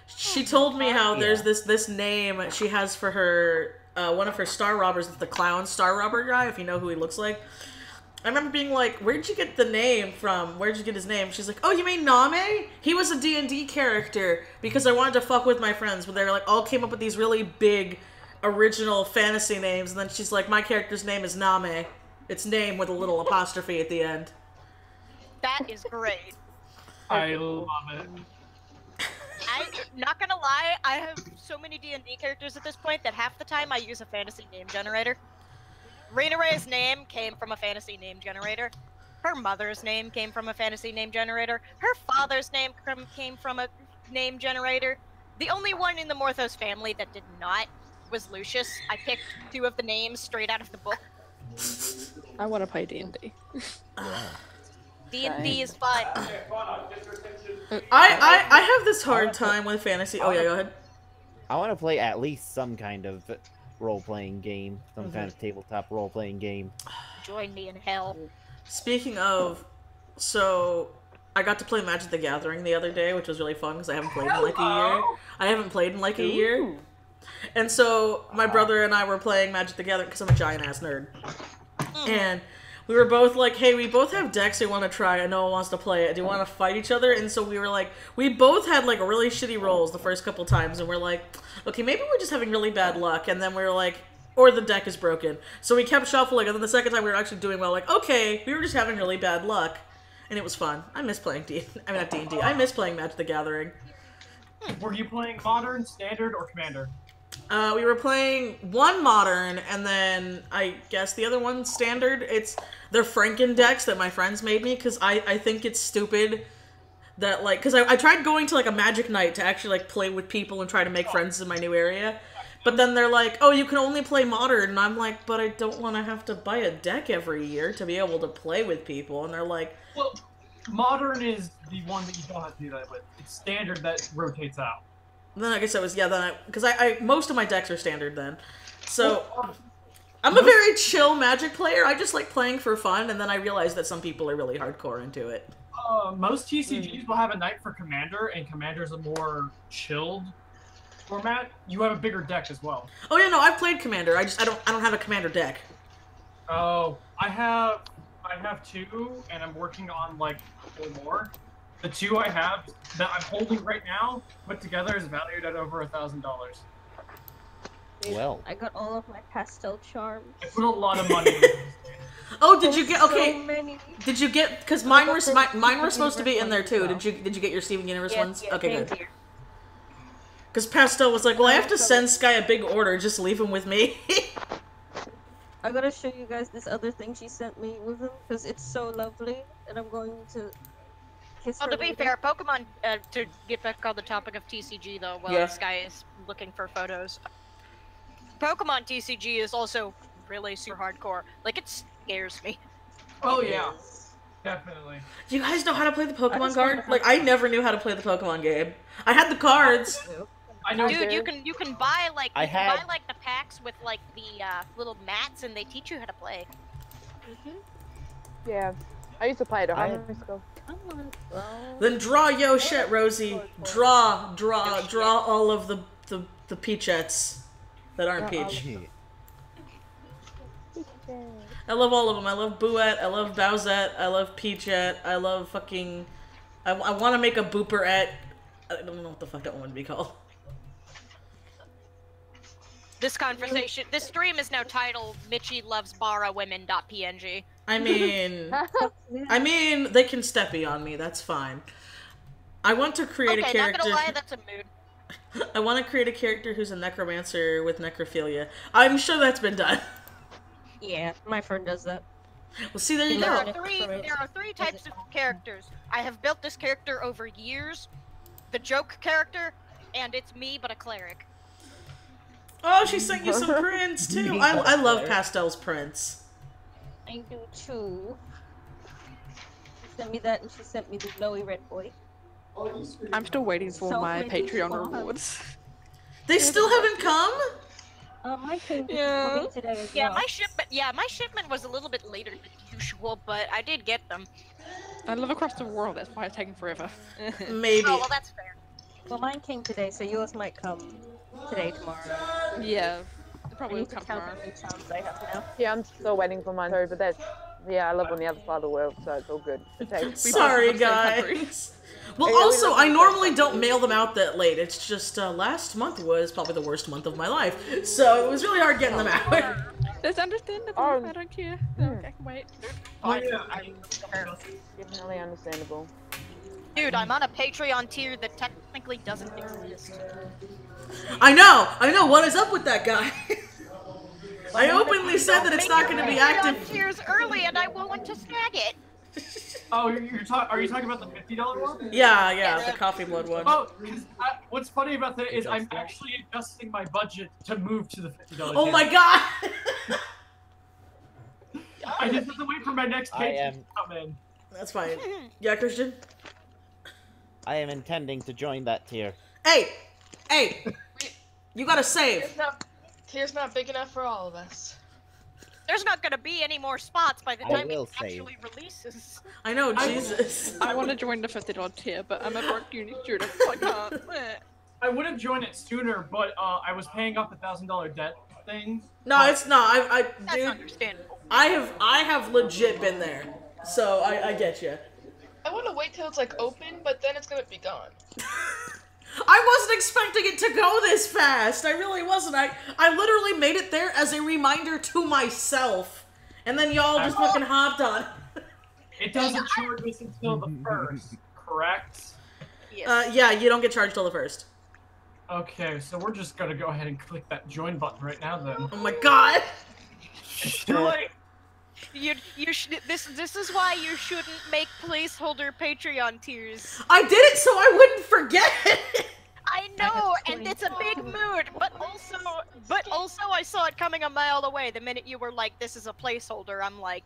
She told me how there's this name she has for her, one of her Star Robbers, the clown Star Robber guy, if you know who he looks like. I remember being like, where'd you get the name from? Where'd you get his name? She's like, oh, you mean Name? He was a D&D character because I wanted to fuck with my friends, but they were like, all came up with these really big, original fantasy names, and then she's like, my character's name is Name. It's name with a little apostrophe at the end. That is great. I love it. I'm not gonna lie, I have so many D&D characters at this point that half the time I use a fantasy name generator. Rena Ray's name came from a fantasy name generator. Her mother's name came from a fantasy name generator. Her father's name came from a name generator. The only one in the Morthos family that did not was Lucius. I picked 2 of the names straight out of the book. I want to play D&D. D&D is fun. I have this hard time with fantasy. Oh yeah, go ahead. I want to play at least some kind of role-playing game, some kind of tabletop role-playing game. Join me in hell. Speaking of, so I got to play Magic the Gathering the other day, which was really fun because I haven't played in like a year. I haven't played in like a year. And so my brother and I were playing Magic the Gathering because I'm a giant-ass nerd. And we were both like, hey, we both have decks we want to try and no one wants to play it. Do you want to fight each other? And so we were like, we both had like really shitty rolls the first couple times, and we're like, okay, maybe we're just having really bad luck. And then we were like, or the deck is broken. So we kept shuffling, and then the second time we were actually doing well, like, okay, we were just having really bad luck. And it was fun. I miss playing not D&D. I miss playing Magic the Gathering. Were you playing Modern, Standard, or Commander? We were playing one modern, and then I guess the other one standard. They're Franken decks that my friends made me, because I think it's stupid that, like, because I tried going to, like, a magic night to actually, like, play with people and try to make friends in my new area. But then they're like, oh, you can only play modern, and I'm like, but I don't want to have to buy a deck every year to be able to play with people. And they're like... Well, modern is the one that you don't have to do that with. It's standard that rotates out. Then I guess it was, yeah, because I most of my decks are standard then. So... I'm a very chill Magic player. I just like playing for fun, and then I realized that some people are really hardcore into it. Most TCGs will have a night for Commander, and Commander's a more chilled format. You have a bigger deck as well. Oh yeah, no, I've played Commander. I don't have a Commander deck. Oh, I have 2, and I'm working on like 4 more. The 2 I have that I'm holding right now, put together, is valued at over $1,000. Well, I got all of my pastel charms. I put a lot of money into this. Oh, did you get okay? So many. Did you get? Because mine were supposed to be in there too. Did you get your Steven Universe ones? Yeah, okay, good. Because Pastel was like, well, I have to send Sky a big order. Just leave him with me. I gotta show you guys this other thing she sent me with them because it's so lovely, and I'm going to kiss her. Well, to be fair, Pokemon. To get back on the topic of TCG though, while Sky is looking for photos. Pokemon TCG is also really super hardcore. Like, it scares me. Oh yeah, definitely. Do you guys know how to play the Pokemon card? Like, I never knew how to play the Pokemon game. I had the cards. I know. Dude, you can buy like buy like the packs with like the little mats, and they teach you how to play. Yeah, I used to play it at high school. Come on, bro. Then draw yo shit, Rosie. Draw all of the Peachettes that aren't Peach. I love all of them. I love Bouette, I love Bowsette, I love Peachette, I love fucking... I want to make a Booperette. I don't know what the fuck that one would be called. This conversation, this stream is now titled Mitchie Loves Bara Women.png. I mean, they can steppy on me, that's fine. I want to create a character... Okay, not gonna lie, that's a mood. I want to create a character who's a necromancer with necrophilia. I'm sure that's been done. Yeah, my friend does that. Well, see, there you There go. are three types of characters. I have built this character over years. The joke character, and it's me, but a cleric. Oh, she sent you some prints, too. I love Pastel's prints. I do, too. She sent me that, and she sent me the glowy red boy. I'm still waiting for my Patreon rewards. They still haven't come? My came today as well. My shipment was a little bit later than usual, but I did get them. I live across the world, that's why it's taking forever. Maybe. Oh, well, that's fair. Well, mine came today, so yours might come today, tomorrow. Yeah, it probably will I need come to count tomorrow. how many charms I have now. Yeah, I'm still waiting for mine too, but that's... Yeah, I live on the other side of the world, so it's all good. It takes... Sorry, guys. Well, also, I normally don't mail them out that late. It's just, last month was probably the worst month of my life. So it was really hard getting them out. That's understandable. I don't care. I can wait. Definitely understandable. Dude, I'm on a Patreon tier that technically doesn't exist. I know. What is up with that guy? I openly said that it's not going to be active. Patreon tiers early, and I won't to snag it. Oh, are you talking about the $50 one? Yeah, the coffee blood one. Oh, what's funny about that is I'm actually adjusting my budget to move to the $50. Oh my god! I just have to wait for my next paycheck to come in. That's fine. Yeah, Christian? I am intending to join that tier. Hey! You gotta save. Tier's not big enough for all of us. There's not gonna be any more spots by the time it will actually releases. I know, Jesus. I want to join the $50 tier, but I'm a broke uni student, so I can't. I would have joined it sooner, but I was paying off the $1,000 debt thing. No, it's not. That's Dude, understandable. I have legit been there, so I get you. I want to wait till it's like open, but then it's gonna be gone. I wasn't expecting it to go this fast. I really wasn't. I literally made it there as a reminder to myself, and then y'all just fucking hopped on. It doesn't charge us until the 1st, correct? Yes. Yeah, you don't get charged till the 1st. Okay, so we're just gonna go ahead and click that join button right now then. Oh my god! It's too late! You should. This is why you shouldn't make placeholder Patreon tiers. I did it so I wouldn't forget! I know, and it's a big mood, but also I saw it coming a mile away. The minute you were like, "This is a placeholder," I'm like,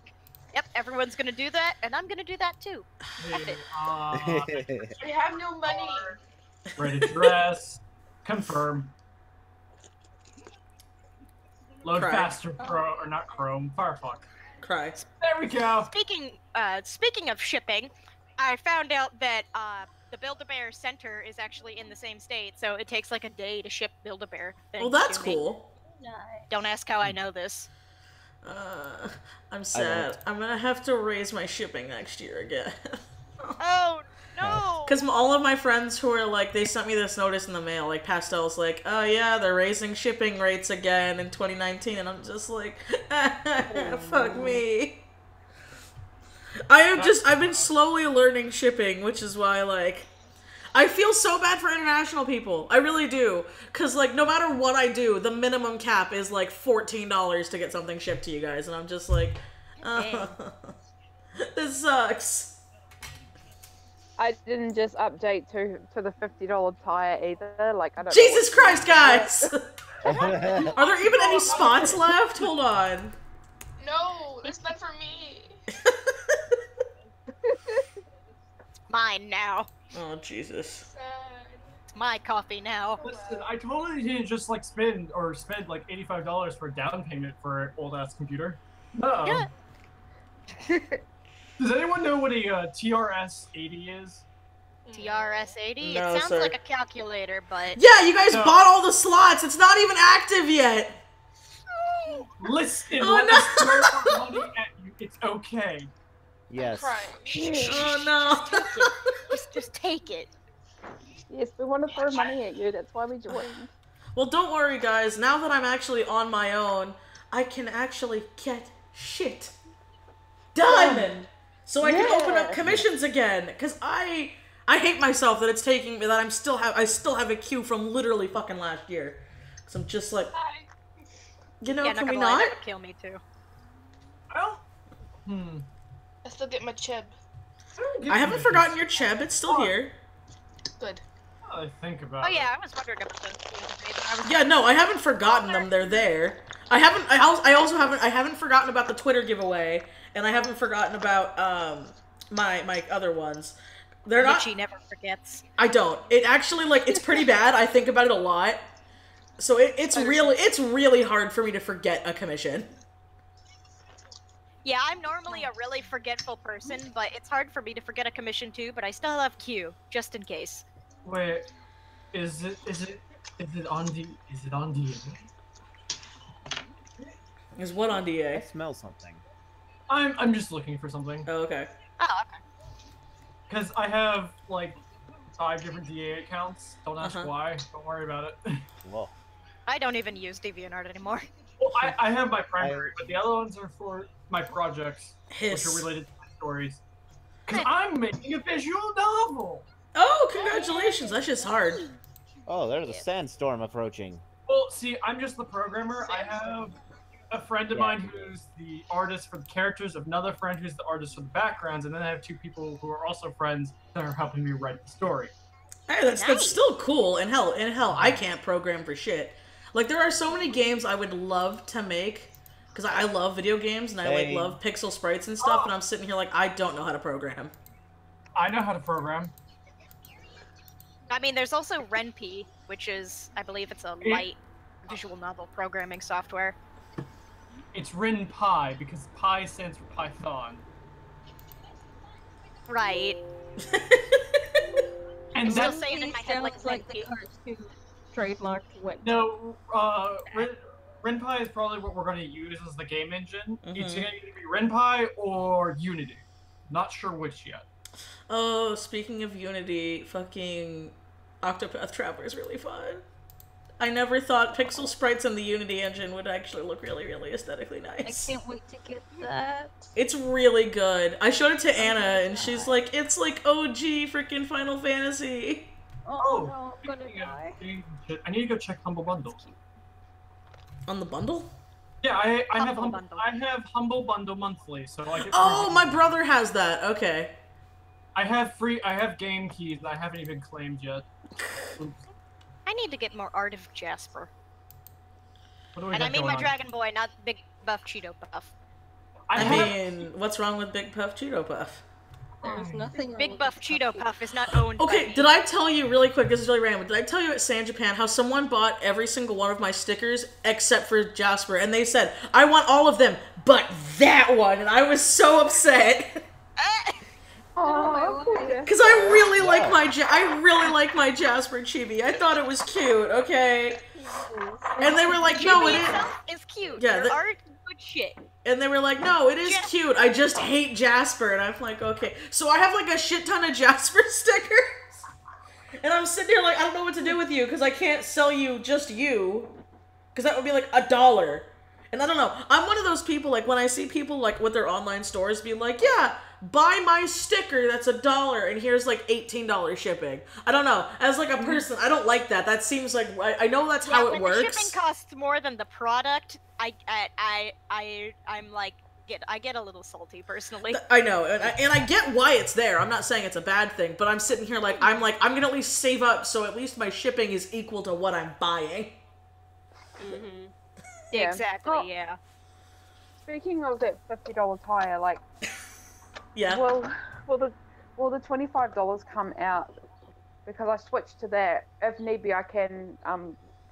"Yep, everyone's gonna do that, and I'm gonna do that too." F it. We have no money. Right address. Confirm. Load Cry. faster, or not Chrome, Firefox. Cry. There we go. Speaking of shipping, I found out that the Build-A-Bear Center is actually in the same state, so it takes like a day to ship Build-A-Bear things. Well, that's to me. cool. Don't ask how I know this. I'm sad. I'm gonna have to raise my shipping next year again. Oh no! Because all of my friends who are like, they sent me this notice in the mail, like Pastel's like, oh yeah, they're raising shipping rates again in 2019, and I'm just like, fuck me. I've been slowly learning shipping, which is why, like, I feel so bad for international people. I really do. Because, like, no matter what I do, the minimum cap is, like, $14 to get something shipped to you guys, and I'm just like, this sucks. I didn't just update to the $50 tire either. Like, I don't. Jesus Christ, guys! Are there even any spots left? Hold on. No, that's not for me. Mine now. Oh, Jesus. Sad. It's my coffee now. Listen, I totally didn't just like spend like $85 for a down payment for an old ass computer. Uh-oh. Yeah. Does anyone know what a TRS-80 is? TRS-80? No, It sounds sir. like a calculator, but... Yeah, you guys No. bought all the slots. It's not even active yet. Listen, Oh, let no. us throw our money at you. It's okay. Yes. Crying. Oh no. Just take it. Yes, we want to throw money at you. That's why we joined. Well, don't worry, guys. Now that I'm actually on my own, I can actually get shit done. So I can open up commissions again. Because I hate myself that it's taking me, that I still have a queue from literally fucking last year. Because I'm just like, you know, Yeah, can not we gonna lie, not? that would kill me too. Well, I still get my chib. I haven't forgotten your Cheb. It's still here. Good. I think about Oh it. yeah, I was wondering about those. Yeah, no, I haven't forgotten them. They're there. I haven't forgotten about the Twitter giveaway, and I haven't forgotten about my other ones. They're not. Richie never forgets. I don't. It actually, like, it's pretty bad. I think about it a lot. So it's really hard for me to forget a commission. Yeah, I'm normally a really forgetful person, but it's hard for me to forget a commission too, but I still have Q, just in case. Wait, is it on DA? Is what on I DA? smell something. I'm just looking for something. Oh, okay. Oh, okay. Because I have, like, 5 different DA accounts. Don't ask why. Don't worry about it. Whoa. I don't even use DeviantArt anymore. Well, I have my primary, but the other ones are for my projects, which are related to my stories. Because I'm making a visual novel! Oh, congratulations. That's just hard. Oh, there's a sandstorm approaching. Well, see, I'm just the programmer. I have a friend of mine who's the artist for the characters, another friend who's the artist for the backgrounds, and then I have 2 people who are also friends that are helping me write the story. Hey, that's still cool. And hell, I can't program for shit. Like, there are so many games I would love to make, because I love video games, and I, like, love pixel sprites and stuff, and I'm sitting here like, I don't know how to program. I know how to program. I mean, there's also RenP, which is, I believe it's a light visual novel programming software. It's RenPy, because Pi stands for Python. Right. And I'm still that's saying in my head like the RenP. cartoon trademark went. no. RenPy is probably what we're going to use as the game engine. It's going to either be RenPy or Unity. Not sure which yet. Oh, speaking of Unity, fucking Octopath Traveler is really fun. I never thought pixel sprites in the Unity engine would actually look really, really aesthetically nice. I can't wait to get that. It's really good. I showed it to Anna, and she's like, it's like OG freaking Final Fantasy. Oh no, I'm gonna die. I need to go check Humble Bundle. On the bundle? Yeah, I have Humble Humble. Bundle. I have Humble Bundle monthly, so I get. Oh, free my brother has that. Okay. I have game keys that I haven't even claimed yet. Oops. I need to get more Art of Jasper. What do we And got I mean going my on? Dragon Boy, not Big Buff Cheeto Puff. I I have. mean, what's wrong with Big Puff Cheeto Puff? There's nothing wrong Big with Buff the Cheeto cupcake. Puff is not owned by Okay, me. did I tell you really quick, this is really random, did I tell you at San Japan how someone bought every single one of my stickers except for Jasper, and they said, I want all of them, but that one, and I was so upset. Oh, Because I really like my Jasper chibi. I thought it was cute, okay? And they were like, no, Chibi it is. itself is cute. Yeah, Your the- art, good shit. And they were like, no, it is Ja- cute. I just hate Jasper. And I'm like, okay. So I have like a shit ton of Jasper stickers. And I'm sitting here like, I don't know what to do with you because I can't sell you just you. Because that would be like $1. And I don't know. I'm one of those people, like, when I see people, like, with their online stores be like, yeah, buy my sticker that's $1 and here's, like, $18 shipping. I don't know. As, like, a person, I don't like that. That seems like, I know that's how it when works. the shipping costs more than the product, I'm like, I get a little salty personally. I know, and I get why it's there. I'm not saying it's a bad thing, but I'm sitting here like, I'm gonna at least save up so at least my shipping is equal to what I'm buying. Mm-hmm. Yeah. Exactly. Oh. Yeah. Speaking of that $50 tire, like, Yeah. will the $25 come out? Because I switched to that. If need be, I can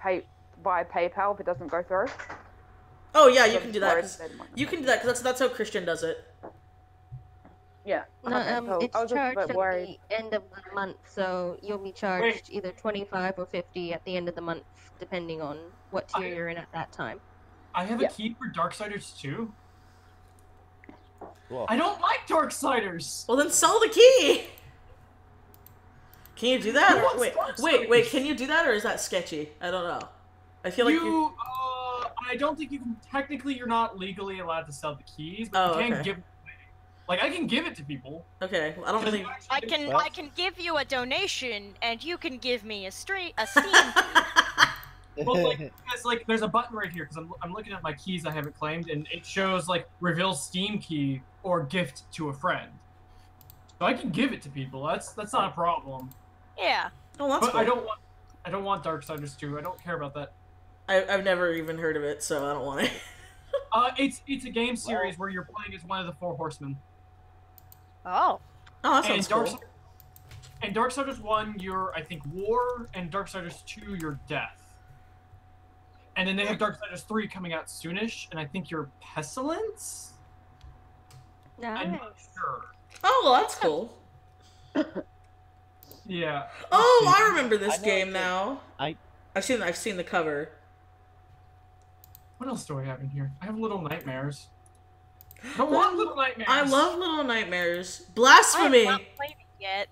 pay via PayPal if it doesn't go through. Oh yeah, you So can I'm do that. worried 'Cause- that it might not You can go do that because that's how Christian does it. Yeah. No, okay, so it's I was just a charged bit at worried. the end of the month, so you'll be charged either 25 or 50 at the end of the month, depending on what tier you're in at that time. I have Yeah. a key for Darksiders 2. Cool. I don't like Darksiders. Well then sell the key! Can you do that? Who Or, wants wait, Darksiders? can you do that or is that sketchy? I don't know. I feel like I don't think you can. Technically, you're not legally allowed to sell the keys, but Oh, you can okay. give. Like, I can give it to people. Okay, I don't really... I can Well- I can give you a donation, and you can give me a Steam. Well, like, because, like, there's a button right here, because I'm looking at my keys I haven't claimed, and it shows, like, reveal Steam key or gift to a friend. So I can give it to people. That's not a problem. Yeah. Oh, that's But cool. I don't want Darksiders 2. I don't care about that. I've never even heard of it, so I don't want it. It's a game series where you're playing as one of the Four Horsemen. Oh. Oh, that And sounds cool. Darksiders 1, you're, I think, War, and Darksiders 2, you're Death. And then they have Darksiders 3 coming out soonish, and I think you're Pestilence? I'm not Nice. sure. Oh, well, that's cool. Yeah. Oh, Let's see. I remember this I know game it- now. I've seen the cover. What else do I have in here? I have Little Nightmares. I don't want Little Nightmares. I love Little Nightmares. I have Blasphemy! not played it yet.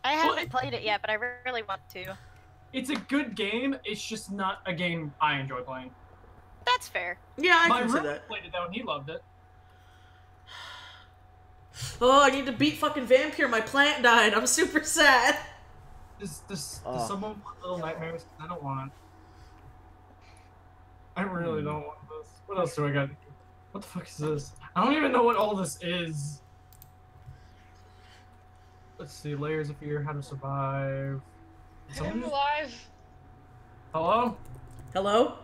I haven't played it yet, but I really want to. It's a good game. It's just not a game I enjoy playing. That's fair. Yeah, I My can see roommate that. played it though, and he loved it. Oh, I need to beat fucking Vampire. My plant died. I'm super sad. Does someone want Little Nightmares? 'Cause I don't want it. I really don't want this. What else do I got? What the fuck is this? I don't even know what all this is. Let's see. Layers of Fear, How to Survive. I'm alive. Hello? Hello?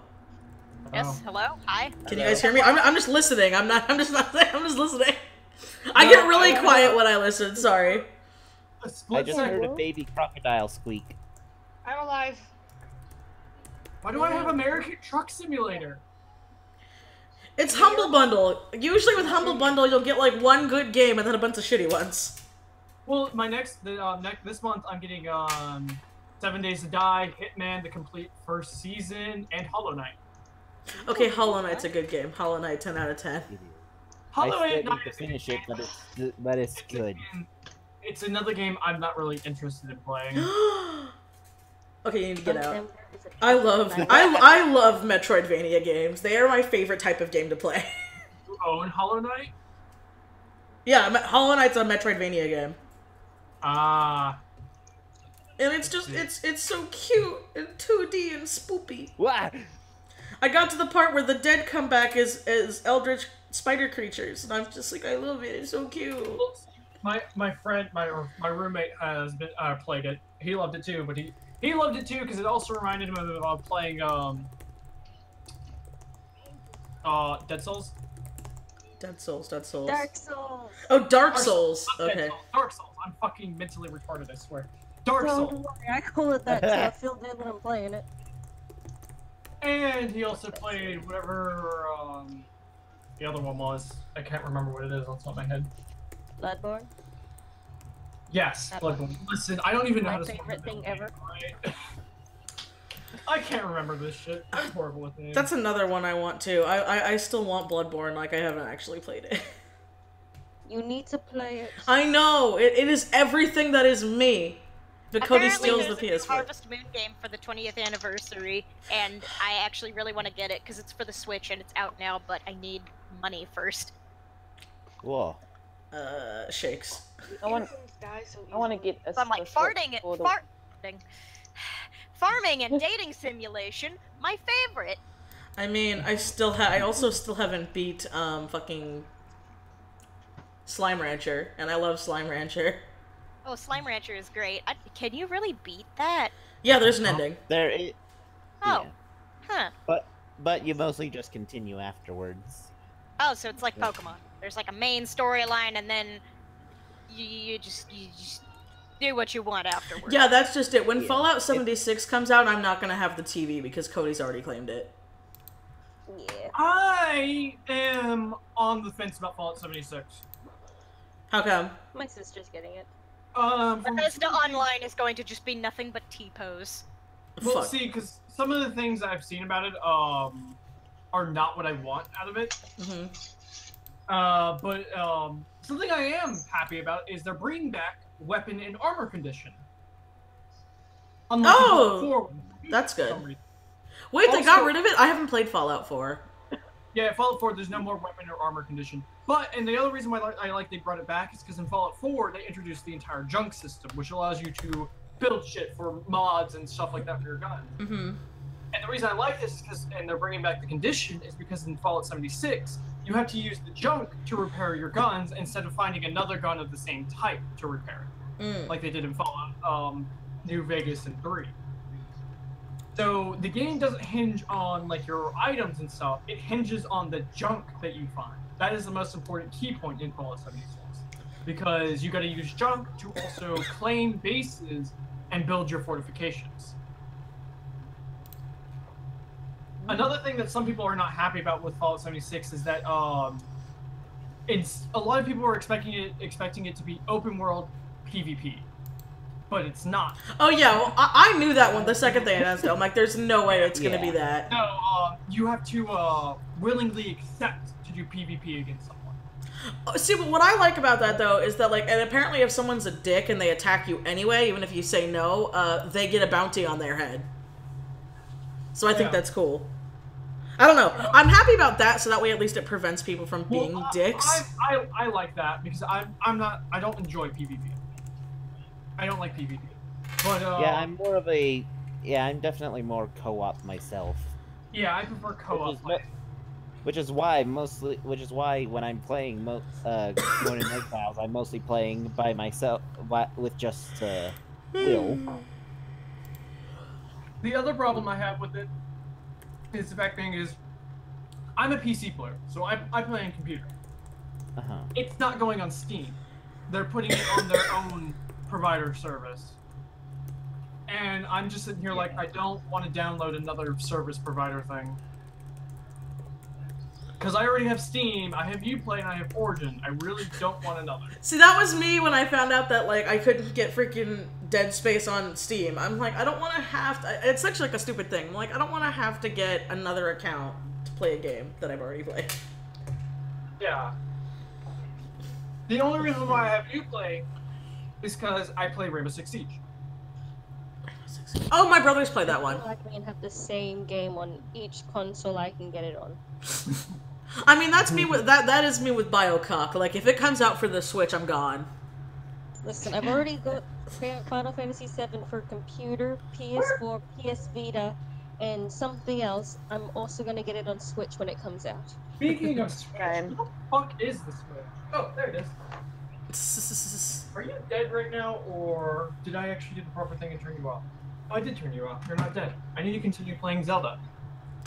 Yes. Oh. Hello. Hi. Can you guys hear me? I'm just listening. I'm just listening. I get really quiet when I listen. Sorry. A I split just second. heard a baby crocodile squeak. I'm alive. Why do I have American Truck Simulator? It's Humble Bundle. Usually with Humble Bundle, you'll get like one good game and then a bunch of shitty ones. Well, this month I'm getting 7 Days to Die, Hitman, the complete first season, and Hollow Knight. Okay, Hollow Knight's a good game. Hollow Knight, 10 out of 10. It is. Hollow I Knight still need to finish it, but it's good. It's another game I'm not really interested in playing. Okay, you need to get out. Them is a I love Metroidvania games. They are my favorite type of game to play. You own Hollow Knight? Yeah, Hollow Knight's a Metroidvania game. Ah. And it's just, it's so cute and 2D and spoopy. What? I got to the part where the dead come back as eldritch spider creatures, and I'm just like, I love it. It's so cute. My friend, my roommate has been played it. He loved it too, but he loved it too because it also reminded him of playing Dead Souls. Dead Souls. Dark Souls. Oh, Dark Souls. Okay. Dark Souls. I'm fucking mentally retarded, I swear. Dark Souls. Don't worry, I call it that too. I feel good when I'm playing it. And he also played whatever the other one was. I can't remember what it is on the top of my head. Bloodborne? Yes, Bloodborne. Listen, I don't even know how to My favorite thing ever. Right? I can't remember this shit. I'm horrible with names. That's another one I want to. I still want Bloodborne, like I haven't actually played it. You need to play it. I know! It is everything that is me. But Cody steals the there's a PS4. Harvest Moon game for the 20th anniversary, and I actually really want to get it because it's for the Switch and it's out now, but I need money first. Whoa. Shakes. I want to get a So I'm like, farming and dating simulation, my favorite. I mean, I also still haven't beat, fucking Slime Rancher, and I love Slime Rancher. Oh, Slime Rancher is great. Can you really beat that? Yeah, there's an ending. There it. Oh. Yeah. Huh. But you mostly just continue afterwards. Oh, so it's like Pokemon. There's like a main storyline, and then you just do what you want afterwards. Yeah, that's just it. When Fallout 76 comes out, I'm not gonna have the TV because Cody's already claimed it. Yeah. I am on the fence about Fallout 76. How come? My sister's getting it. Bethesda Online is going to just be nothing but T-pose. Well, Fuck. see, because some of the things I've seen about it are not what I want out of it. But something I am happy about is they're bringing back weapon and armor condition. Unlike Fallout 4, that's good. for some reason. Wait, they got rid of it? I haven't played Fallout 4. Yeah, Fallout 4, there's no more weapon or armor condition. And the other reason why I like they brought it back is because in Fallout 4, they introduced the entire junk system, which allows you to build shit for mods and stuff like that for your gun. And the reason I like this is because, and they're bringing back the condition, is because in Fallout 76, you have to use the junk to repair your guns instead of finding another gun of the same type to repair it, like they did in Fallout New Vegas and 3. So the game doesn't hinge on like your items and stuff, it hinges on the junk that you find. That is the most important key point in Fallout 76. Because you gotta use junk to also claim bases and build your fortifications. Another thing that some people are not happy about with Fallout 76 is that it's a lot of people are expecting it to be open world PvP. But it's not. Oh yeah, well, I knew that one the second they announced it. I'm like, there's no way it's gonna be that. No, you have to willingly accept to do PvP against someone. See, but what I like about that though is that like, and apparently if someone's a dick and they attack you anyway, even if you say no, they get a bounty on their head. So I think that's cool. I don't know. I'm happy about that, so that way at least it prevents people from being dicks. I I like that because I don't enjoy PvP. I don't like PvP. But yeah, I'm more of a I'm definitely more co-op myself. Yeah, I prefer co-op. Which is why when I'm playing Moon and Exiles, I'm mostly playing by myself with just Will. The other problem I have with it is the fact being is I'm a PC player, so I play on computer. It's not going on Steam. They're putting it on their own provider service. And I'm just sitting here like, I don't want to download another service provider thing. Because I already have Steam, I have Uplay, and I have Origin. I really don't want another. See, that was me when I found out that, like, I couldn't get freaking Dead Space on Steam. I'm like, I don't want to have to... It's actually like a stupid thing. I'm like, I don't want to have to get another account to play a game that I've already played. Yeah. The only reason why I have Uplay is because I play Rainbow Six Siege. Oh, my brothers play that one. I can have the same game on each console I can get it on. I mean, that's me with that is me with BioCock. Like, if it comes out for the Switch, I'm gone. Listen, I've already got Final Fantasy VII for computer, PS4, PS Vita, and something else. I'm also gonna get it on Switch when it comes out. Speaking of Switch, Same. what the fuck is the Switch? Oh, there it is. Are you dead right now, or did I actually do the proper thing and turn you off? Oh, I did turn you off. You're not dead. I need to continue playing Zelda.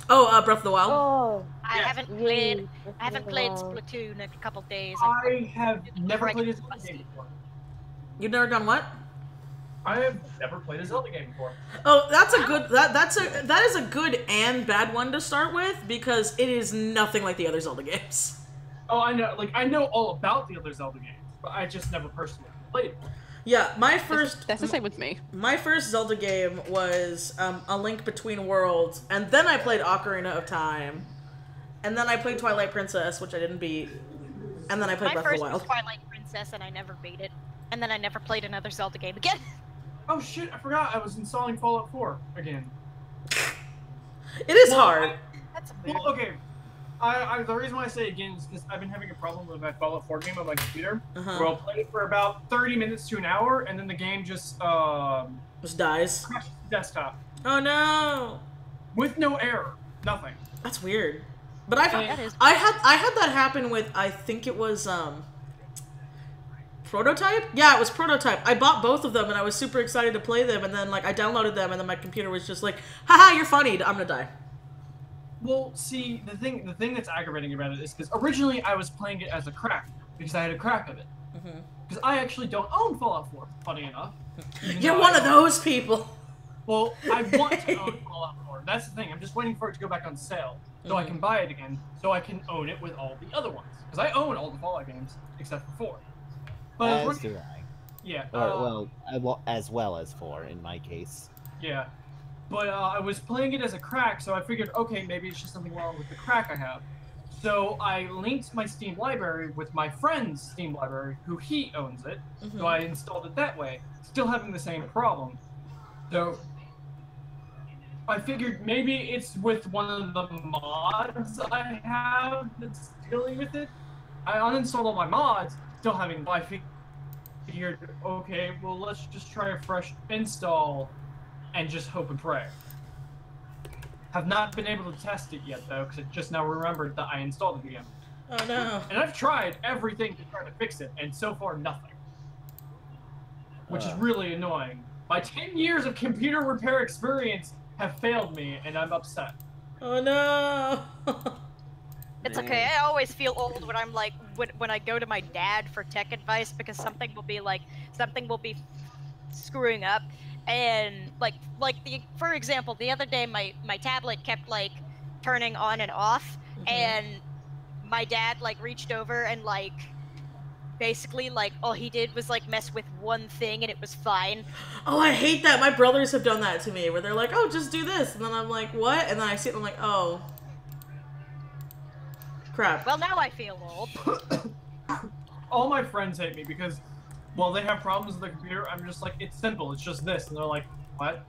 Oh, Breath of the Wild. Oh, I Yes. haven't played. I haven't played Splatoon in a couple days. I have never played a Zelda game before. You've never done what? I have never played a Zelda game before. Oh, that's a good that is a good and bad one to start with because it is nothing like the other Zelda games. Oh, I know. Like, I know all about the other Zelda games, but I just never personally played them. Yeah, my first That's the same with me. my first Zelda game was A Link Between Worlds, and then I played Ocarina of Time, and then I played Twilight Princess, which I didn't beat, and then I played My Breath of first the was Wild. Twilight Princess, and I never beat it. And then I never played another Zelda game again. Oh shit, I forgot I was installing Fallout 4 again. It is hard. That's weird. Well, okay. The reason why I say again is because I've been having a problem with my Fallout 4 game on my computer, where I'll play it for about 30 minutes to an hour, and then the game just dies. crashes the desktop. Oh no! With no error. Nothing. That's weird. But I That is- had that happen with, I think it was Prototype? Yeah, it was Prototype. I bought both of them and I was super excited to play them, and then like I downloaded them and then my computer was just like, haha, you're funny, I'm gonna die. Well, see, the thing that's aggravating about it is because originally I was playing it as a crack, because I had a crack of it. Because I actually don't own Fallout 4, funny enough. You're one of those people. Well, I want to own Fallout 4. That's the thing. I'm just waiting for it to go back on sale so I can buy it again, so I can own it with all the other ones. Because I own all the Fallout games except for 4. But As do I. yeah. As well as 4 in my case. Yeah. But I was playing it as a crack, so I figured, okay, maybe it's just something wrong with the crack I have. So I linked my Steam library with my friend's Steam library, who he owns it. So I installed it that way, still having the same problem. So I figured maybe it's with one of the mods I have that's dealing with it. I uninstalled all my mods, still having. I figured, okay, well let's just try a fresh install and just hope and pray. Have not been able to test it yet though, because it just now remembered that I installed it again. Oh no. And I've tried everything to try to fix it, and so far nothing. Which is really annoying. My 10 years of computer repair experience have failed me, and I'm upset. Oh no. It's okay. I always feel old when I'm like when I go to my dad for tech advice because something will be screwing up, and for example, the other day my tablet kept like turning on and off, and my dad like reached over and like basically like all he did was like mess with one thing and it was fine. Oh, I hate that. My brothers have done that to me where they're like, oh, just do this, and then I'm like, what? And then I see it and I'm like, oh. Crap. Well, now I feel old. All my friends hate me because, well, they have problems with the computer. I'm just like, it's simple. It's just this. And they're like, what?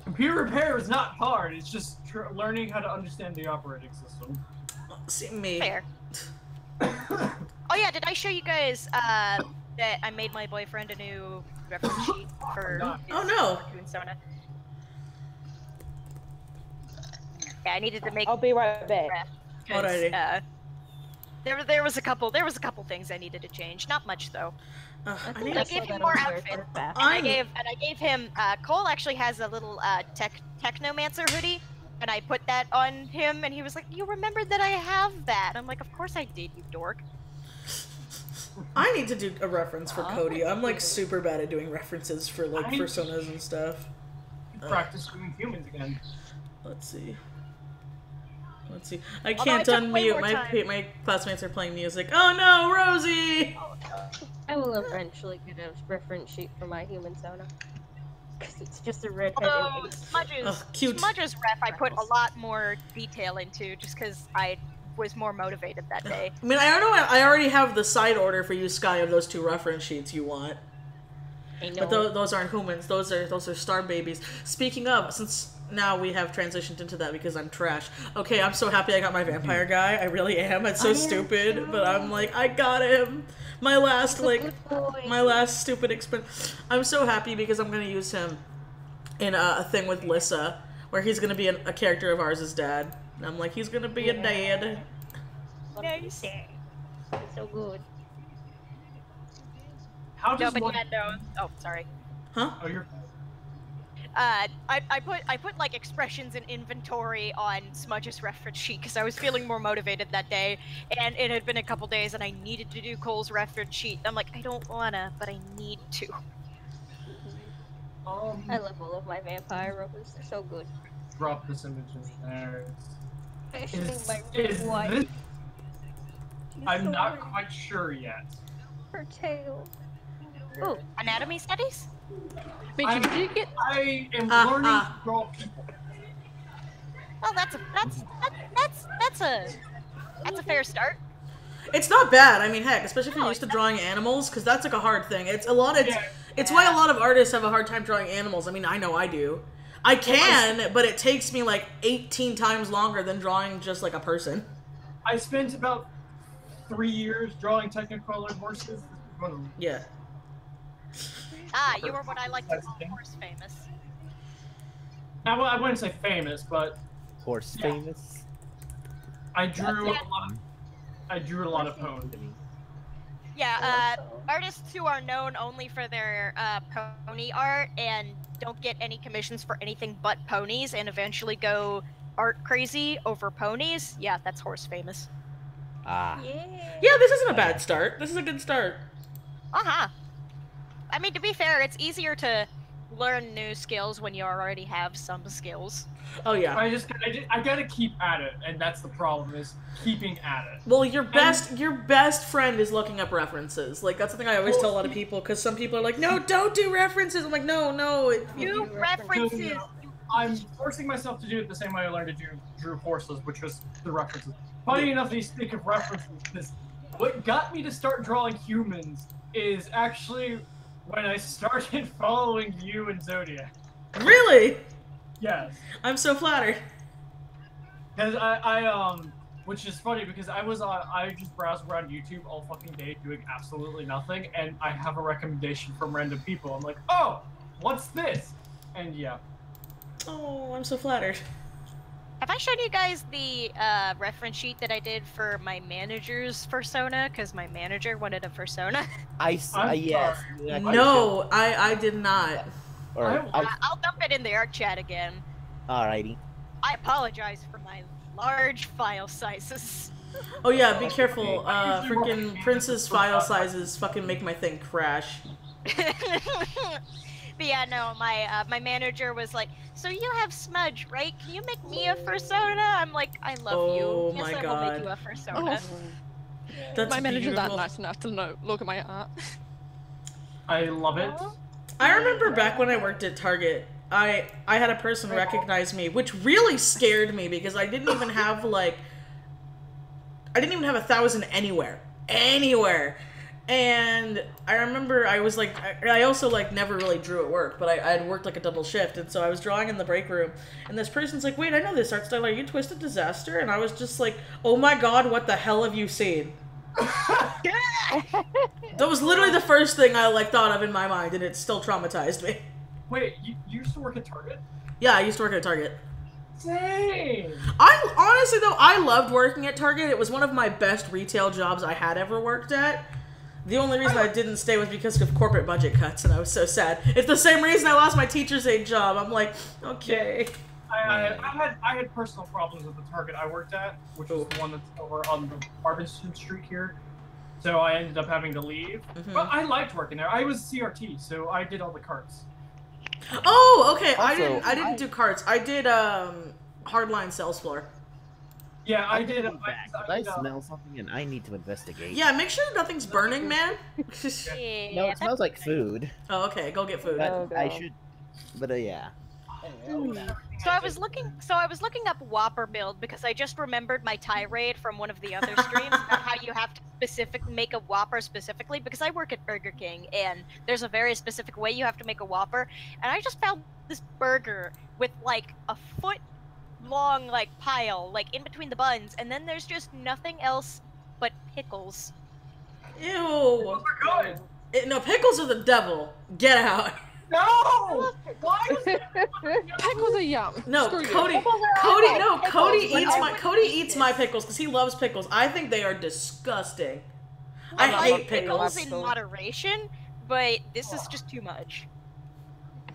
Computer repair is not hard. It's just learning how to understand the operating system. See me. Fair. Oh yeah, did I show you guys that I made my boyfriend a new reference sheet for Oh no. Cartoon Sona? Yeah, I needed to make. I'll be right back. Alrighty. There was a couple things I needed to change. Not much though. I need I gave him more outfit. And I gave him. Cole actually has a little Technomancer hoodie, and I put that on him, and he was like, "You remembered that I have that?" I'm like, "Of course I did, you dork." I need to do a reference for Cody. I'm like super bad at doing references for like personas and stuff. Practice doing humans again. Let's see. I can't unmute. My classmates are playing music. Oh no, Rosie! I will eventually get a reference sheet for my human Sona. Because it's just a redhead. Although Smudge's ref, I put a lot more detail into just because I was more motivated that day. I mean, I don't know. I already have the side order for you, Sky, of those 2 reference sheets you want. But those aren't humans. Those are star babies. Speaking of, since now we have transitioned into that because I'm trash. Okay, I'm so happy I got my vampire guy. I really am. It's so stupid, but I'm like, I got him. My last, like, Good boy. my last stupid expense. I'm so happy because I'm gonna use him in a thing with Lissa, where he's gonna be a character of ours as dad. And I'm like, he's gonna be a dad. Nice. It's so good. How No, does but one... yeah, no. Oh, sorry. Huh? Oh, you're... I put like expressions in inventory on Smudge's reference sheet because I was feeling more motivated that day, and it had been a couple days, and I needed to do Cole's reference sheet. I'm like, I don't wanna, but I need to. I love all of my vampire robots. They're so good. Drop this image in there. Especially Is, my is wife. this... She's I'm so not pretty. quite sure yet. Her tail. Ooh, anatomy studies? Mickey, did you get? I am learning to draw people. Well, that's a fair start. It's not bad. I mean, heck, especially if you're used to drawing animals, because that's like a hard thing. It's a lot. It's why a lot of artists have a hard time drawing animals. I mean, I know I do. I can, but it takes me like 18 times longer than drawing just like a person. I spent about 3 years drawing Technicolor horses. Yeah. Ah, you were what I like to call horse famous. I wouldn't say famous, but Horse Yeah. famous. I drew a lot of ponies. Yeah, artists who are known only for their pony art and don't get any commissions for anything but ponies and eventually go art crazy over ponies. Yeah, that's horse famous. Ah. Yeah. Yeah, this isn't a bad start. This is a good start. Uh-huh. I mean, to be fair, it's easier to learn new skills when you already have some skills. Oh yeah. I gotta keep at it, and that's the problem, is keeping at it. Well, your best friend is looking up references. Like, that's the thing I always tell a lot of people, because some people are like, no, don't do references. I'm like, no. New references. I'm forcing myself to do it the same way I learned to drew horses, which was the references. Funny enough that you speak of references, because what got me to start drawing humans is actually when I started following you and Zodiac. Really? Yes. I'm so flattered. Because which is funny because I just browse around YouTube all fucking day doing absolutely nothing, and I have a recommendation from random people. I'm like, oh, what's this? And yeah. Oh, I'm so flattered. Have I shown you guys the reference sheet that I did for my manager's persona? Because my manager wanted a persona. Yes. No, I did not. I'll dump it in the art chat again. Alrighty. I apologize for my large file sizes. Oh yeah, be careful. Freaking Prince's file sizes fucking make my thing crash. But yeah, no, my manager was like, so you have Smudge, right? Can you make me a persona? I'm like, I love you. Yes, I will make you a persona. That's my manager's not beautiful. nice enough to look at my art. I love it. I remember back when I worked at Target, I had a person recognize me, which really scared me because I didn't even have like, I didn't even have 1,000 anywhere. And I remember I was like, I also like never really drew at work, but I had worked like a double shift, and so I was drawing in the break room, and this person's like, wait, I know this art style, are you Twisted Disaster? And I was just like, oh my god, what the hell have you seen? That was literally the first thing I like thought of in my mind, and it still traumatized me. Wait, you used to work at Target? Yeah, I used to work at Target. Dang! I honestly though, I loved working at Target. It was one of my best retail jobs I had ever worked at. The only reason I didn't stay was because of corporate budget cuts, and I was so sad. It's the same reason I lost my teacher's aide job. I'm like, okay. I had personal problems with the Target I worked at, which is the one that's over on the Harbison Street here. So I ended up having to leave. But I liked working there. I was CRT, so I did all the carts. Oh, okay. Also, I didn't do carts. I did hardline sales floor. Yeah, I did. I smell something and I need to investigate. Yeah, make sure nothing's burning, man. No, it smells like food. Oh, okay. Go get food. But I should. But yeah. So I was looking up Whopper build because I just remembered my tirade from one of the other streams about how you have to make a Whopper specifically, because I work at Burger King and there's a very specific way you have to make a Whopper, and I just found this burger with like a foot long like pile like in between the buns, and then there's just nothing else but pickles. Ew. No! Good. No, pickles are the devil. Get out. No! Why is it? Pickles are yum. No, Screw you. Cody. Pickles are Cody. awful. No, Pickles, Cody when eats I my. would Cody eat eats this- my pickles because he loves pickles. I think they are disgusting. I I like hate pickles pickles. in moderation, but this is just too much.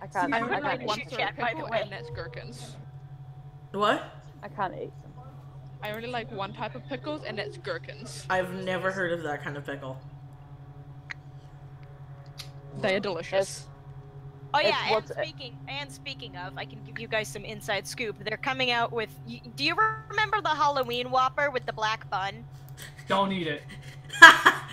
I can't. I I only can't like eat one Chit sort of chat, by the pickle, way. and that's gherkins. What? I can't eat them. I only like one type of pickles, and that's gherkins. I've never heard of that kind of pickle. They are delicious. Oh It's yeah, what's- and speaking of, I can give you guys some inside scoop. They're coming out with. Do you remember the Halloween Whopper with the black bun? Don't eat it.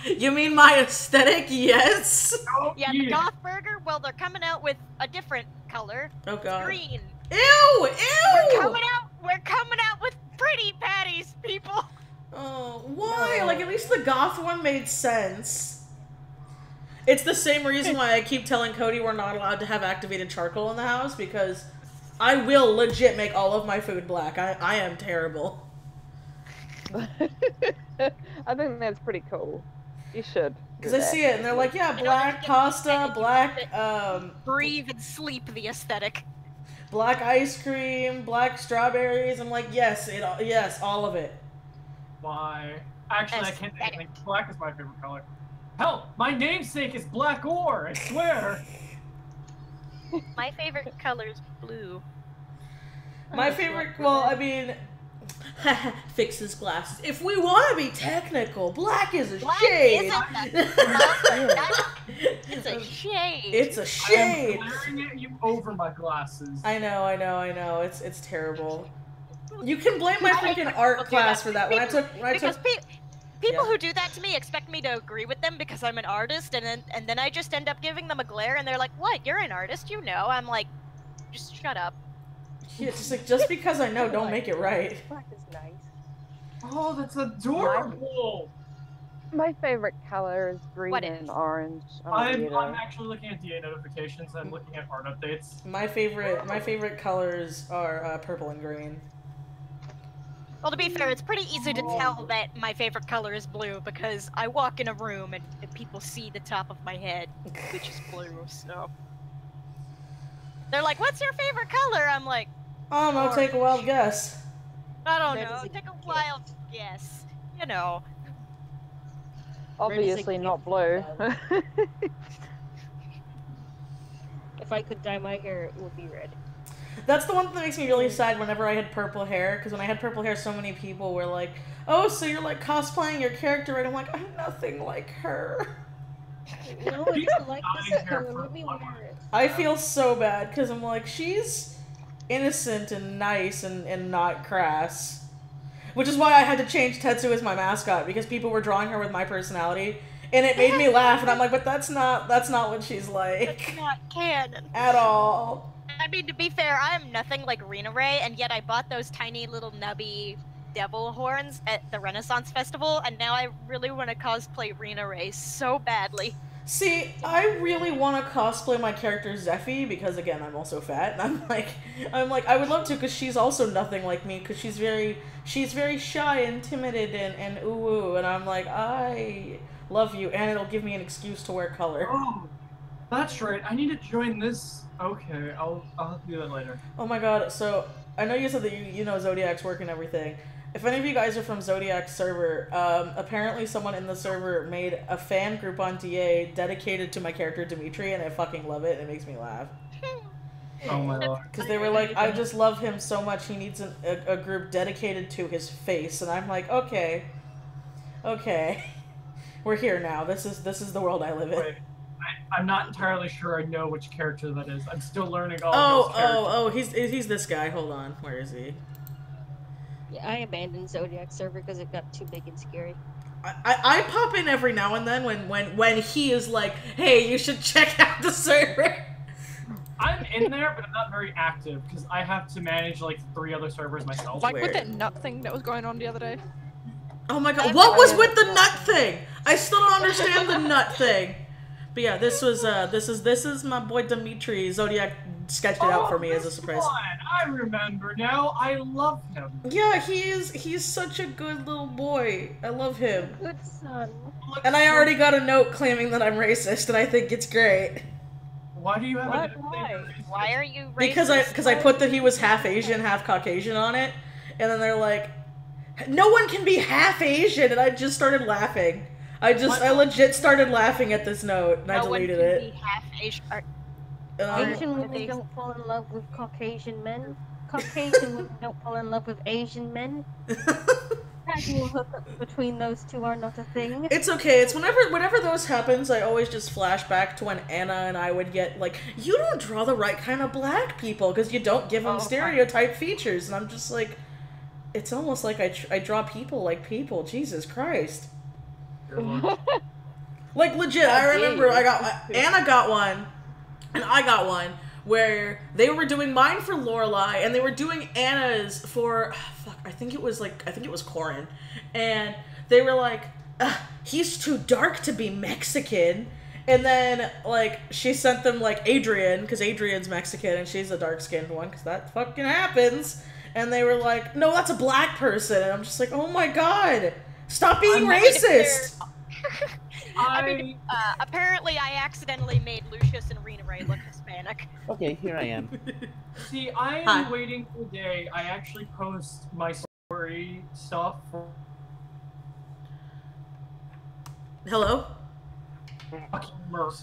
You mean my aesthetic? Yes. Don't Yeah, eat the it. Goth Burger. Well, they're coming out with a different color. Oh god. Green. Ew! We're Ew! coming out. We're coming out with pretty patties, people. Oh, why? Like, at least the goth one made sense. It's the same reason why I keep telling Cody we're not allowed to have activated charcoal in the house, because I will legit make all of my food black. I am terrible. I think that's pretty cool. You should. Because I see it, and they're like, yeah, black pasta, black, Breathe and sleep the aesthetic. black ice cream, black strawberries. I'm like, yes, yes, all of it. Why? Actually, I can't Aesthetic. think. Black is my favorite color. Hell, my namesake is black ore, I swear. My favorite color is blue. My favorite, well, I mean, fixes glasses. If we want to be technical, black is a Black shade. isn't the It's a shade. It's a I shade. am glaring at you over my glasses. I know. It's terrible. You can blame my I hate freaking when art people do class that. for that. Because people Yeah. who do that to me expect me to agree with them because I'm an artist, and then I just end up giving them a glare, and they're like, "What? You're an artist? You know?" I'm like, "Just shut up." Yeah, it's just like, just because I know, don't make it right. Black is nice. Oh, that's adorable. My favorite color is green What and orange. I'm actually looking at DA notifications. I'm looking at art updates. My favorite colors are purple and green. Well, to be fair, it's pretty easy to tell that my favorite color is blue because I walk in a room and people see the top of my head, which is blue. So they're like, "What's your favorite color?" I'm like, I don't know, take a wild guess. "I don't Red know. is a Take a gift. wild guess. You know." Obviously not blue. If I could dye my hair, it would be red. That's the one that makes me really sad whenever I had purple hair, because when I had purple hair, so many people were like, oh, so you're like cosplaying your character, right? I'm like, I'm nothing like her. No, if you like this color, let me wear it. I feel so bad, because I'm like, she's innocent and nice and not crass. Which is why I had to change Tetsu as my mascot, because people were drawing her with my personality, and it made me laugh, and I'm like, but that's not what she's like. It's not canon. At all. I mean, to be fair, I am nothing like Rena Ray, and yet I bought those tiny little nubby devil horns at the Renaissance Festival, and now I really want to cosplay Rena Ray so badly. See, I really want to cosplay my character Zeffy because, again, I'm also fat, and I'm like, I would love to because she's also nothing like me because she's very shy and timid and ooh, and I'm like, I love you, and it'll give me an excuse to wear color. Oh, that's right. I need to join this. Okay, I'll do that later. Oh my god, so I know you said that you know Zodiac's work and everything. If any of you guys are from Zodiac's server, apparently someone in the server made a fan group on DA dedicated to my character Dimitri, and I fucking love it, and it makes me laugh. Oh my lord. Because they were like, I just love him so much, he needs a group dedicated to his face, and I'm like, okay. We're here now, this is the world I live in. Wait, I'm not entirely sure I know which character that is. I'm still learning all of those characters. He's this guy, hold on, where is he? Yeah, I abandoned Zodiac server because it got too big and scary. I pop in every now and then when he is like, hey, you should check out the server. I'm in there, but I'm not very active because I have to manage like 3 other servers myself. Like Weird. with that nut thing that was going on the other day. Oh my god, what was with the nut thing? I still don't understand the nut thing. But yeah, this is my boy Dimitri, Zodiac sketched it out for me as a surprise. I remember now. I love him. Yeah, he's such a good little boy. I love him. Good son. And I already got a note claiming that I'm racist, and I think it's great. Why do you have a Why are you racist? Because I put that he was half Asian, half Caucasian on it, and then they're like, no one can be half Asian, and I just started laughing. I legit started laughing at this note, and I deleted it. No one can be half Asian. Asian women don't fall in love with Caucasian men. Caucasian women don't fall in love with Asian men. Casual hookups between those two are not a thing. It's okay. It's whenever those happens, I always just flash back to when Anna and I would get like, you don't draw the right kind of black people because you don't give them stereotype features, and I'm just like, it's almost like I draw people like people. Jesus Christ. Like legit, I remember Anna got one, and I got one where they were doing mine for Lorelai, and they were doing Anna's for I think it was Corin, and they were like, he's too dark to be Mexican, and then like she sent them like Adrian, because Adrian's Mexican and she's a dark-skinned one, because that fucking happens, and they were like, no, that's a black person, and I'm just like, oh my god, stop being racist. I mean, apparently I accidentally made Lucius and Rena Ray look Hispanic. Okay, here I am. See, I am waiting for the day I actually post my story stuff. Hello? Fucking Merc.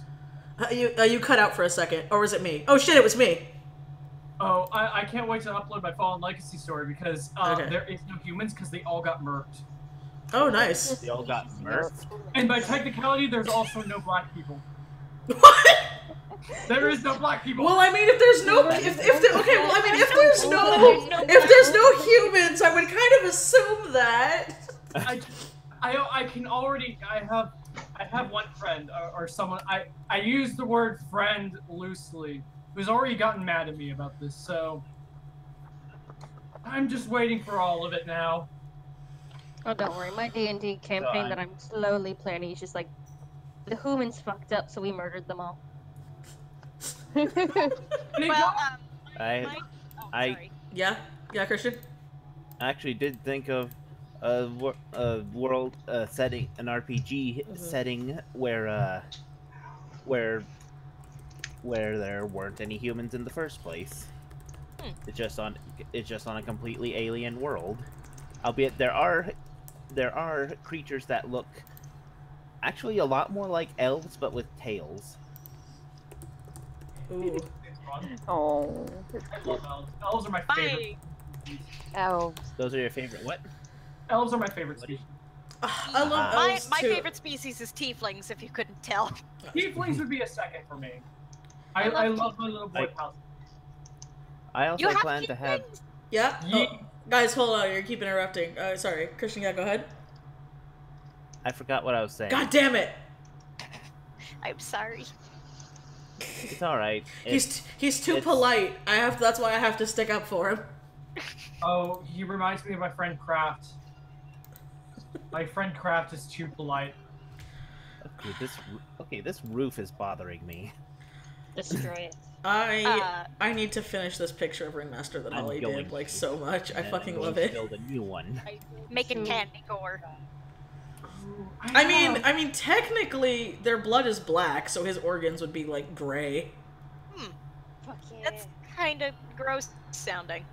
You cut out for a second, or was it me? Oh shit, it was me. Oh, I can't wait to upload my Fallen Legacy story because there is no humans because they all got murked. Oh, nice. They all got murked. And by technicality, there's also no black people. What? There is no black people. Well, I mean, if there's no, if there's no humans, I would kind of assume that. I can already. I have one friend or someone. I use the word friend loosely, who's already gotten mad at me about this. So I'm just waiting for all of it now. Oh, don't worry. My D&D campaign that I'm slowly planning is just like, the humans fucked up, so we murdered them all. Well, Yeah, Christian. I actually did think of a world setting, an RPG setting where there weren't any humans in the first place. It's just on a completely alien world. Albeit there are creatures that look actually a lot more like elves, but with tails. Ooh. Oh. Elves are my favorite. Elves. Those are your favorite what? Elves are my favorite species. I love elves my too. favorite species is tieflings, if you couldn't tell. Tieflings would be a second for me. I love my little boy pals. I also plan to have. Yeah. Oh, guys, hold on. You keep interrupting. Sorry, Christian. Yeah, go ahead. I forgot what I was saying. God damn it! I'm sorry. It's all right. He's too polite. That's why I have to stick up for him. Oh, he reminds me of my friend Kraft. My friend Kraft is too polite. Okay, this roof is bothering me. Destroy it. I need to finish this picture of Ringmaster that Holly did like so much. I fucking love it. Build a new one. Making candy core. I mean, technically their blood is black, so his organs would be like gray. Fuck yeah. That's kind of gross sounding.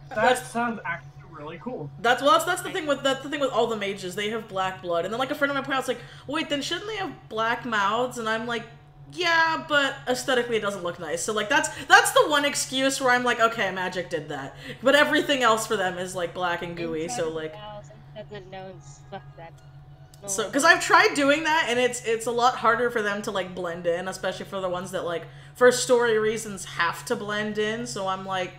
That sounds actually really cool. That's the thing with all the mages. They have black blood, and then like a friend of mine pointed out, like, wait, then shouldn't they have black mouths? And I'm like, yeah, but aesthetically it doesn't look nice. So like that's the one excuse where I'm like, okay, magic did that, but everything else for them is like black and gooey. So like, fuck that. so because I've tried doing that, and it's a lot harder for them to like blend in, especially for the ones that like for story reasons have to blend in. So I'm like,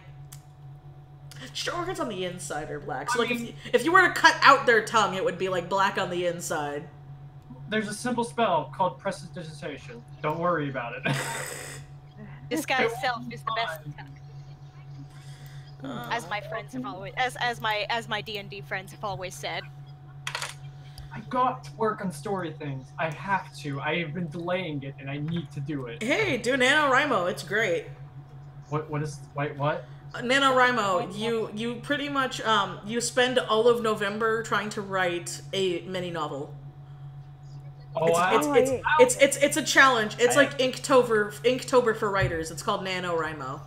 just organs on the inside are black. So like if you were to cut out their tongue, it would be like black on the inside. There's a simple spell called prestidigitation. Don't worry about it. This guy's self is the best. As my friends have always, as my D&D friends have always said. I got to work on story things. I have to. I have been delaying it, and I need to do it. Hey, do NaNoWriMo. It's great. What is what? NaNoWriMo, you pretty much you spend all of November trying to write a mini novel. Oh, It's a challenge. It's like Inktober for writers. It's called NaNoWriMo.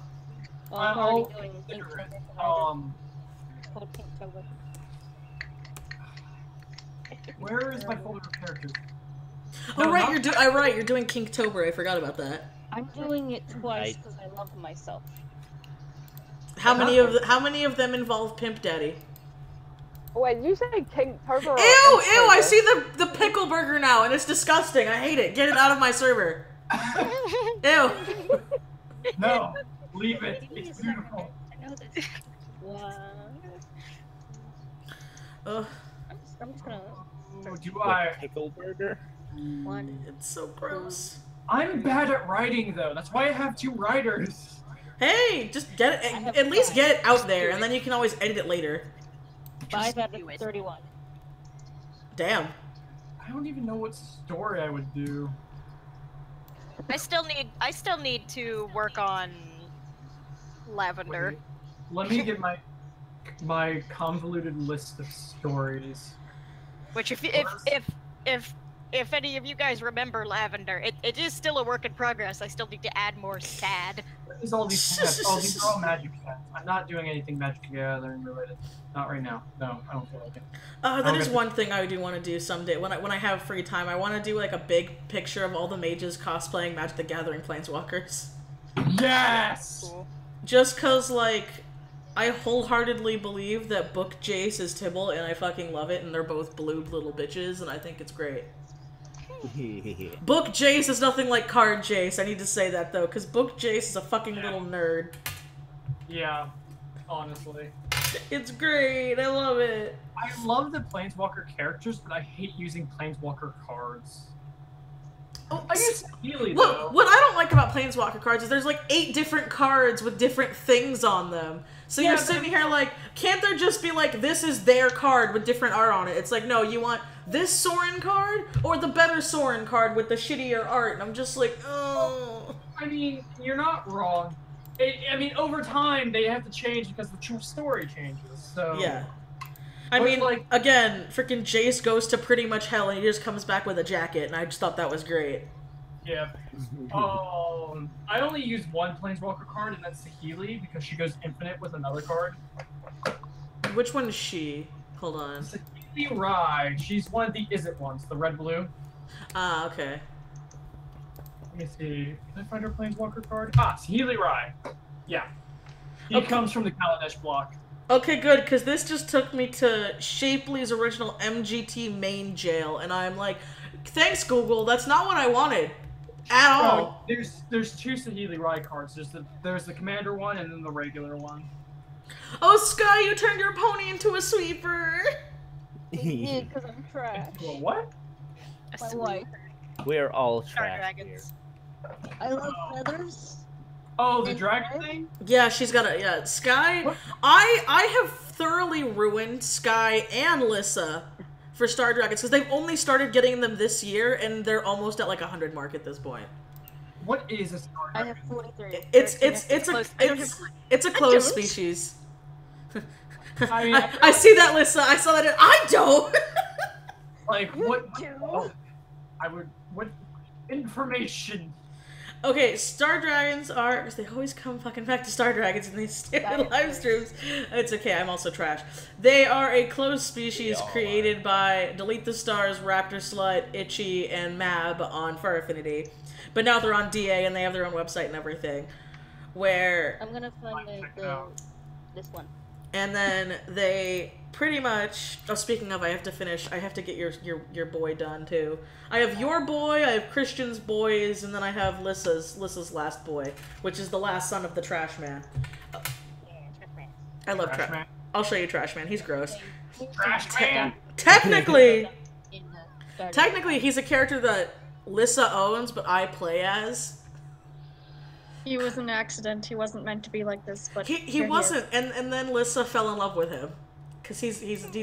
I'm already doing Inktober. It's called Pinktober. Where is my folder of characters? Oh No, right, you're doing Kinktober. I forgot about that. I'm doing it twice because I love myself. How many of them involve Pimp Daddy? Wait, did you say Kinktober? Ew! I see the pickle burger now, and it's disgusting. I hate it. Get it out of my server. Ew. No, leave it. It's beautiful. I know this. Wow. I'm just gonna. Do I? Pickle burger? One. It's so gross. I'm bad at writing though. That's why I have 2 writers. Hey, just get it. At least get it out there, and then you can always edit it later. 5 out of 31. Damn. I don't even know what story I would do. I still need to work on Lavender. Let me get my convoluted list of stories. Which if any of you guys remember Lavender, it is still a work in progress. I still need to add more sad. What is all these sets? Oh, these are all magic sets. I'm not doing anything Magic Gathering related. Not right now. No, I don't feel like it. That is one thing I do want to do someday. When I have free time, I want to do like a big picture of all the mages cosplaying Magic the Gathering Planeswalkers. Yes! Cool. Just cause like I wholeheartedly believe that Book Jace is Tibble, and I fucking love it, and they're both blue little bitches, and I think it's great. Book Jace is nothing like Card Jace. I need to say that though, because Book Jace is a fucking little nerd. Yeah, honestly. It's great. I love it. I love the Planeswalker characters, but I hate using Planeswalker cards. Oh, I guess Healy, though. What I don't like about Planeswalker cards is there's like 8 different cards with different things on them. So you're sitting here like, can't there just be like, this is their card with different art on it? It's like, no, you want this Sorin card or the better Sorin card with the shittier art? And I'm just like, oh. I mean, you're not wrong. I mean, over time, they have to change because the true story changes, so... Yeah. I mean, like, again, freaking Jace goes to pretty much hell and he just comes back with a jacket, and I just thought that was great. Yeah. I only use one Planeswalker card, and that's Saheeli, because she goes infinite with another card. Which one is she? Hold on. Saheeli Rai. She's one of the Is It ones, the red-blue. Ah, okay. Let me see. Can I find her Planeswalker card? Ah, Saheeli Rai. Yeah. He comes from the Kaladesh block. Okay, good, because this just took me to Shapley's original MGT main jail, and I'm like, thanks, Google, that's not what I wanted. At all. There's 2 Saheeli Rai cards. There's the commander one and then the regular one. Oh, Sky, you turned your pony into a sweeper! Yeah, because I'm trash. Well, what? My wife. We're all trash here. I love feathers. Oh, the dragon thing? Yeah, she's got a, Sky, I have thoroughly ruined Sky and Lissa for Star Dragons, because they've only started getting them this year, and they're almost at like 100 mark at this point. What is a Star Dragon? I have 43. It's a closed species. I mean, I see that, Lissa, I saw that, I don't! Like, what? Oh, what information? Okay, Star Dragons are, because they always come fucking back to Star Dragons in these stupid live streams. It's okay, I'm also trash. They are a closed species created by Delete the Stars, Raptor Slut, Itchy, and Mab on Fur Affinity. But now they're on DA and they have their own website and everything. Where... I'm gonna find this one. And then they pretty much... Oh, speaking of, I have to get your boy done, too. I have your boy, I have Christian's boys, and then I have Lissa's last boy, which is the last son of the Trash Man. I love Trash Man. I'll show you Trash Man. He's gross. Trash Man! Technically, he's a character that Lissa owns, but I play as. He was an accident. He wasn't meant to be like this, but he wasn't. And then Lissa fell in love with him, cause he's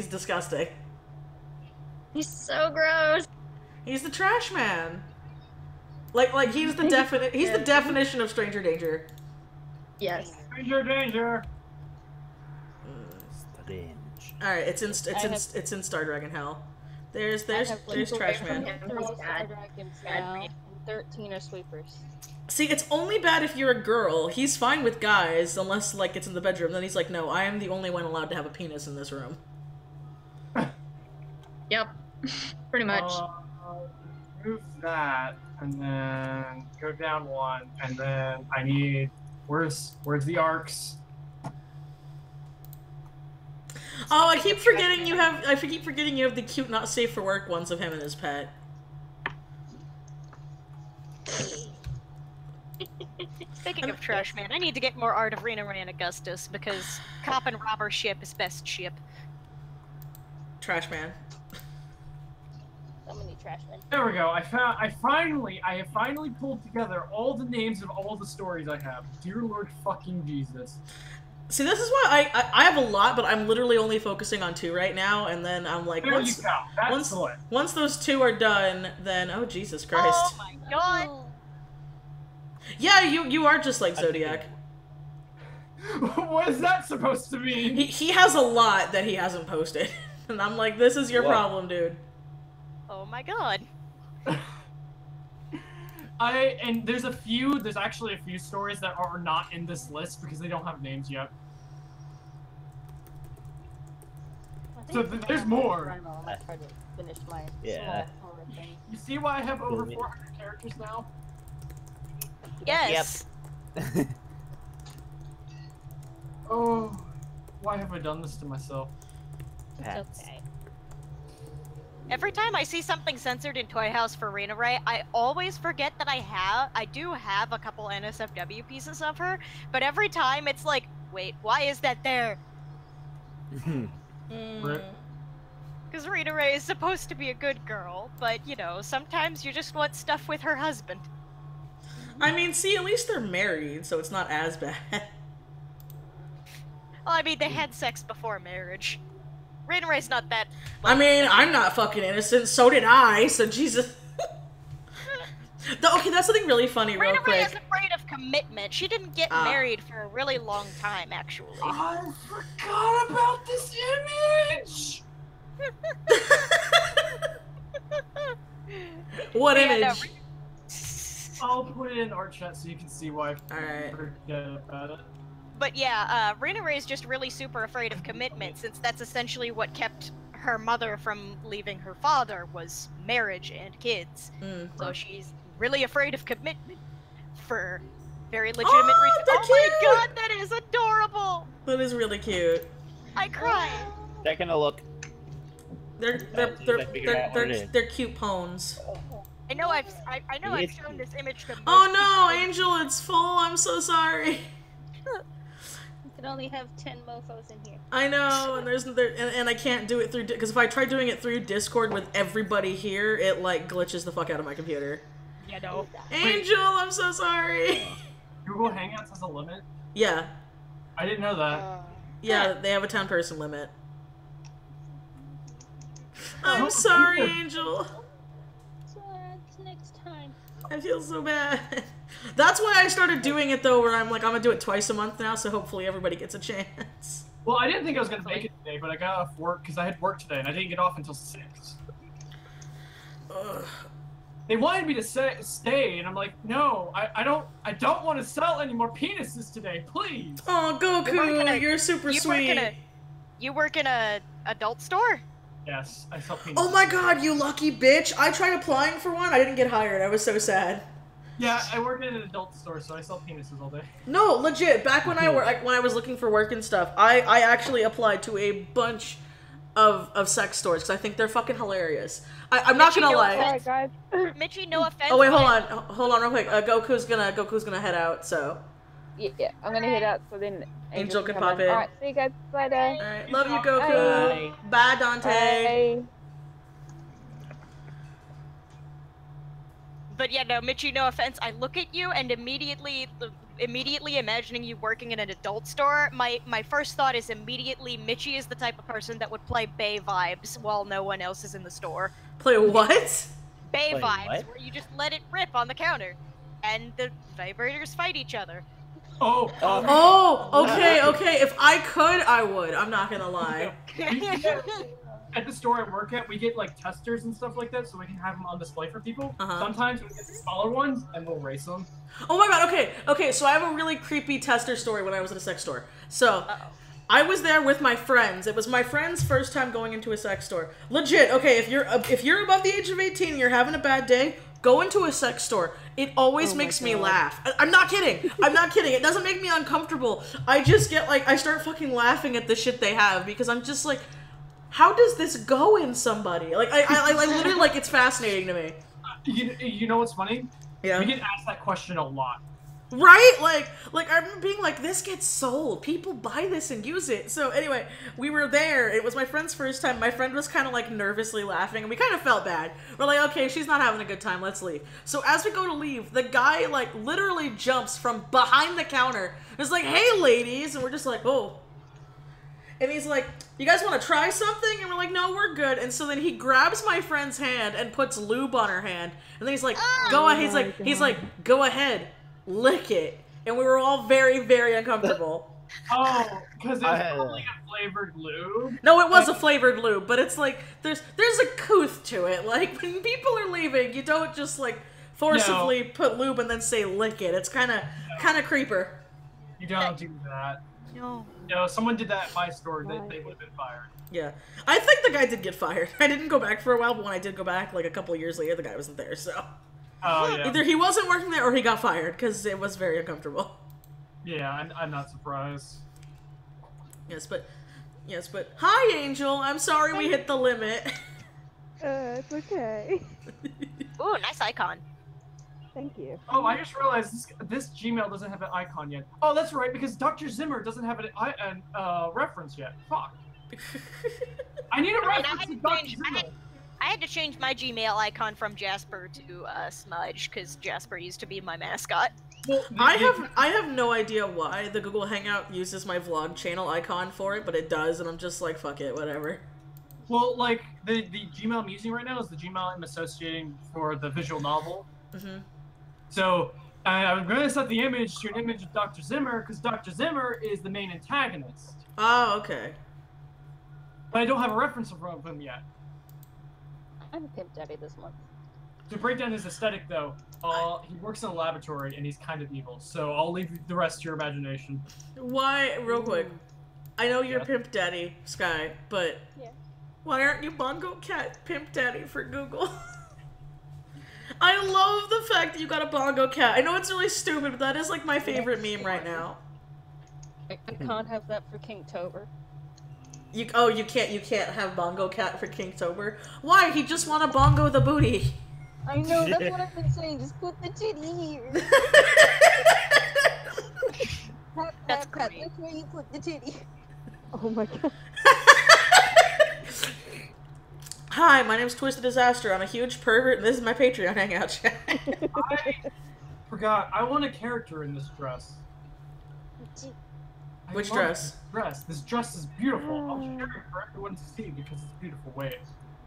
disgusting. He's so gross. He's the Trash Man. Like he's the the definition of stranger danger. Yes. Danger, danger. Strange. All right, it's in Star Dragon Hell. There's Trash Man. Bad. And 13 are sweepers. See, it's only bad if you're a girl. He's fine with guys, unless, like, it's in the bedroom. Then he's like, no, I am the only one allowed to have a penis in this room. Yep. Pretty much. Move that, and then go down one, and then I need... Where's the arcs? Oh, I keep forgetting you have the cute, not safe for work ones of him and his pet. Speaking of Trash Man, I need to get more art of Rena Ray and Augustus because cop and robber ship is best ship. Trash Man. So many trash men. There we go. I have finally pulled together all the names of all the stories I have. Dear Lord fucking Jesus. See, this is why I have a lot, but I'm literally only focusing on 2 right now, and then I'm like, once those 2 are done, then oh Jesus Christ. Oh my god. Yeah, you are just like Zodiac. What is that supposed to mean? He has a lot that he hasn't posted, and I'm like, this is your problem, dude. Oh my god. There's actually a few stories that are not in this list because they don't have names yet. So there's more. I tried to finish my small horror thing. You see why I have over 400 characters now? Yes. Yep. Oh, why have I done this to myself? It's okay. Every time I see something censored in Toy House for Rena Ray, I always forget that I do have a couple NSFW pieces of her, but every time it's like, wait, why is that there? Because Rena Ray is supposed to be a good girl, but, you know, sometimes you just want stuff with her husband. I mean, see, at least they're married, so it's not as bad. Well, I mean, they had sex before marriage. Rena Ray's not that... I mean, I'm not fucking innocent, so did I, so Jesus... Okay, that's something really funny, real Rena quick. Ray is afraid of commitment. She didn't get married for a really long time, actually. I forgot about this image! What Yeah, image? no, I'll put it in art chat so you can see why I forget about it. But yeah, Rena Ray's just really super afraid of commitment, since that's essentially what kept her mother from leaving her father, was marriage and kids. So she's really afraid of commitment for very legitimate reasons. They're Oh my god, that is adorable! That is really cute. I cried. Taking a look. They're cute pones. I know I've shown this image to most Oh no, people. Angel, it's full. I'm so sorry. You can only have 10 mofos in here. I know, and I can't do it through because if I try doing it through Discord with everybody here, it like glitches the fuck out of my computer. Yeah, no. Angel, I'm so sorry. Google Hangouts has a limit? Yeah. I didn't know that. Yeah, they have a 10-person limit. I'm sorry, Angel. Next time. I feel so bad. That's why I started doing it though, where I'm like, I'm gonna do it twice a month now, so hopefully everybody gets a chance. Well, I didn't think I was gonna make it today, but I got off work because I had work today, and I didn't get off until 6. Ugh. They wanted me to stay, and I'm like, no, I don't want to sell any more penises today, please. Oh, Goku, you're super sweet. You work in a adult store? Yes, I sell penises. Oh my god, you lucky bitch! I tried applying for one, I didn't get hired. I was so sad. Yeah, I work in an adult store, so I sell penises all day. No, legit. Back when I was looking for work and stuff, I actually applied to a bunch of sex stores because I think they're fucking hilarious. I'm not gonna lie. Alright, guys. Mitchie, no offense. Oh wait, hold on, real quick. Goku's gonna head out. So. Yeah, I'm gonna head out so then Angel can come pop in. Alright, see you guys later. Alright, love you, Goku. Bye, Dante. Bye. But yeah, no, Mitchie, no offense. I look at you and immediately imagining you working in an adult store, my first thought is immediately Mitchie is the type of person that would play Bay vibes while no one else is in the store. Play what? Bay Play vibes, what? where you just let it rip on the counter, and the vibrators fight each other. Okay. If I could, I would. I'm not gonna lie. At the store I work at, we get like testers and stuff like that, so we can have them on display for people. Sometimes we get the smaller ones and we'll race them. Oh my god, okay, so I have a really creepy tester story when I was at a sex store. So, I was there with my friends. It was my friend's first time going into a sex store. Legit, okay, if you're above the age of 18 and you're having a bad day, go into a sex store. It always makes me laugh. I'm not kidding. It doesn't make me uncomfortable. I just get like, I start fucking laughing at the shit they have because I'm just like, how does this go in somebody? Like, I literally, like, it's fascinating to me. You know what's funny? Yeah. We get asked that question a lot. Right? Like I'm being like, this gets sold. People buy this and use it. So anyway, we were there. It was my friend's first time. My friend was kind of like nervously laughing and we kind of felt bad. We're like, okay, she's not having a good time. Let's leave. So as we go to leave, the guy like literally jumps from behind the counter. It's like, hey ladies. And we're just like, oh. And he's like, you guys want to try something? And we're like, no, we're good. And so then he grabs my friend's hand and puts lube on her hand. And then he's like, go ahead. He's like, go ahead, lick it. And we were all very, very uncomfortable. Oh, because it's probably a flavored lube? No, it was a flavored lube, but it's like, there's a couth to it. Like, when people are leaving, you don't just like forcibly put lube and then say lick it. It's kind of creeper. You don't do that. No, someone did that at my store, they would have been fired. Yeah. I think the guy did get fired. I didn't go back for a while, but when I did go back, like a couple of years later, the guy wasn't there, so. Oh, yeah. Either he wasn't working there or he got fired, because it was very uncomfortable. Yeah, I'm not surprised. Yes, but... Hi, Angel! I'm sorry we hit the limit. It's okay. Ooh, nice icon. Thank you. Oh, I just realized this Gmail doesn't have an icon yet. Oh, that's right, because Dr. Zimmer doesn't have an reference yet. Fuck. I need a reference to Dr. Zimmer. I had to change my Gmail icon from Jasper to Smudge, because Jasper used to be my mascot. Well, I have no idea why the Google Hangout uses my vlog channel icon for it, but it does, and I'm just like, fuck it, whatever. Well, like, the Gmail I'm using right now is the Gmail I'm associating for the visual novel. Mm-hmm. So, I'm going to set the image to an image of Dr. Zimmer, because Dr. Zimmer is the main antagonist. Oh, okay. But I don't have a reference of him yet. I'm a pimp daddy this month. To break down his aesthetic, though, he works in a laboratory, and he's kind of evil, so I'll leave the rest to your imagination. Why, real quick, I know you're Pimp Daddy, Sky, but why aren't you Bongo Cat Pimp Daddy for Google? I love the fact that you got a Bongo Cat. I know it's really stupid, but that is like my favorite meme right now. I can't have that for Kinktober. You can't have Bongo Cat for Kinktober? Why? He just want to bongo the booty. I know, that's what I've been saying. Just put the titty here. That's great. That's where you put the titty. Oh my god. Hi, my name's Twisted Disaster. I'm a huge pervert, and this is my Patreon hangout chat. I forgot. I want a character in this dress. Which dress? This dress is beautiful. I'll share it for everyone to see because it's beautiful. Wait.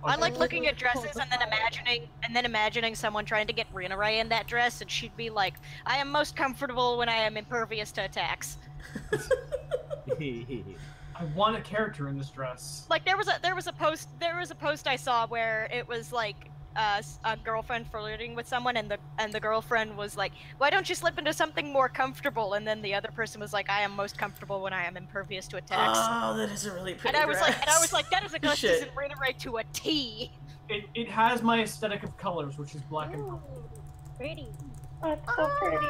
I like looking at dresses and then imagining someone trying to get Rena Ray in that dress, and she'd be like, "I am most comfortable when I am impervious to attacks." I want a character in this dress. Like there was a post I saw where it was like a girlfriend flirting with someone, and the girlfriend was like, "Why don't you slip into something more comfortable?" And then the other person was like, "I am most comfortable when I am impervious to attacks." Oh, that is a really pretty and I dress. was like, that is a dress in Rena Ray to a T. It has my aesthetic of colors, which is black and purple. Pretty. That's so pretty.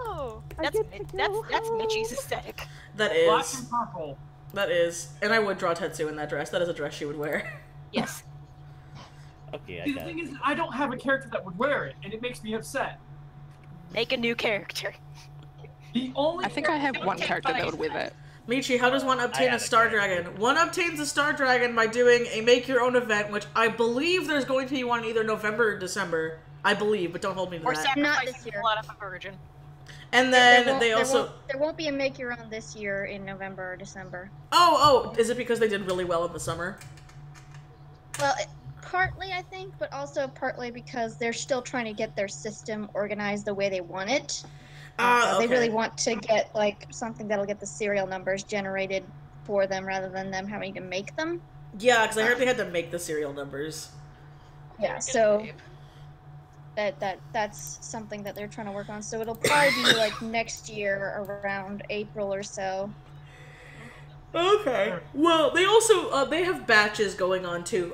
Oh, that's Mitchie's aesthetic. That is. Black and purple. That is. And I would draw Tetsu in that dress. That is a dress she would wear. Yes. Okay, The thing is, I don't have a character that would wear it, and it makes me upset. Make a new character. I think I have one character that would with it. Michi, how does one obtain a Star Dragon? One obtains a Star Dragon by doing a make-your-own event, which I believe there's going to be one either November or December. I believe, but don't hold me to Or that. Not this year. Blood of a virgin. And then they also... There won't be a make-your-own this year in November or December. Oh, is it because they did really well in the summer? Well, partly, I think, but also partly because they're still trying to get their system organized the way they want it. They really Okay. want to get like something that'll get the serial numbers generated for them rather than them having to make them. Yeah, because I heard they had to make the serial numbers. Yeah, so that's something that they're trying to work on. So it'll probably be like next year around April or so. Okay. Well, they also they have batches going on too.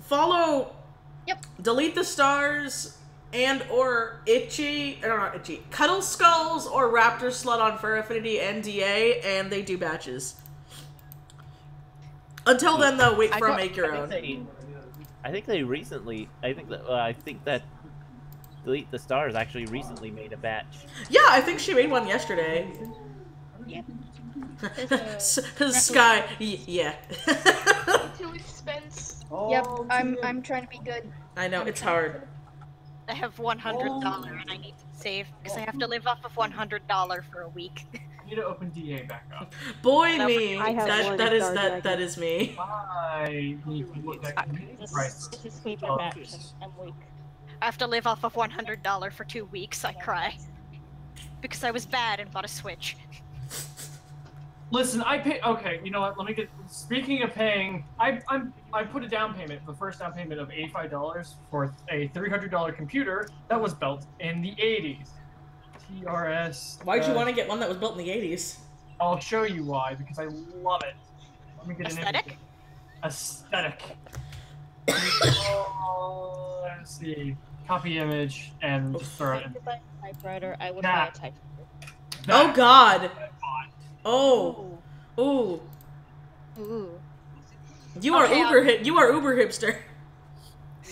Follow. Yep. Delete the Stars and or not Itchy, Cuddle Skulls or Raptor Slut on Fur Affinity NDA, and they do batches. Until then, though, wait for a make your own. I think that Delete the Stars actually recently made a batch. Yeah, I think she made one yesterday. Yep. Because Sky, yeah. Too expensive. Yep, I'm trying to be good. I know, it's hard. I have $100 and I need to save because I have to live off of $100 for a week. I need to open DA back up. Boy, No, me. I have one That is star that is me. I need to look at price. This is sleeper batch. I'm weak. I have to live off of $100 for 2 weeks. I cry because I was bad and bought a Switch. Listen, I pay. Okay, you know what? Let me get. Speaking of paying, I put a down payment, the first down payment of $85 for a $300 computer that was built in the '80s. TRS. Why'd you want to get one that was built in the 80s? I'll show you why, because I love it. Let me get Aesthetic? Aesthetic. Let's see. Copy image and just throw it in. If I could buy a typewriter, I would Nah. buy a typewriter. Oh God. Oh. Ooh. Ooh. You are Okay, you are uber hipster.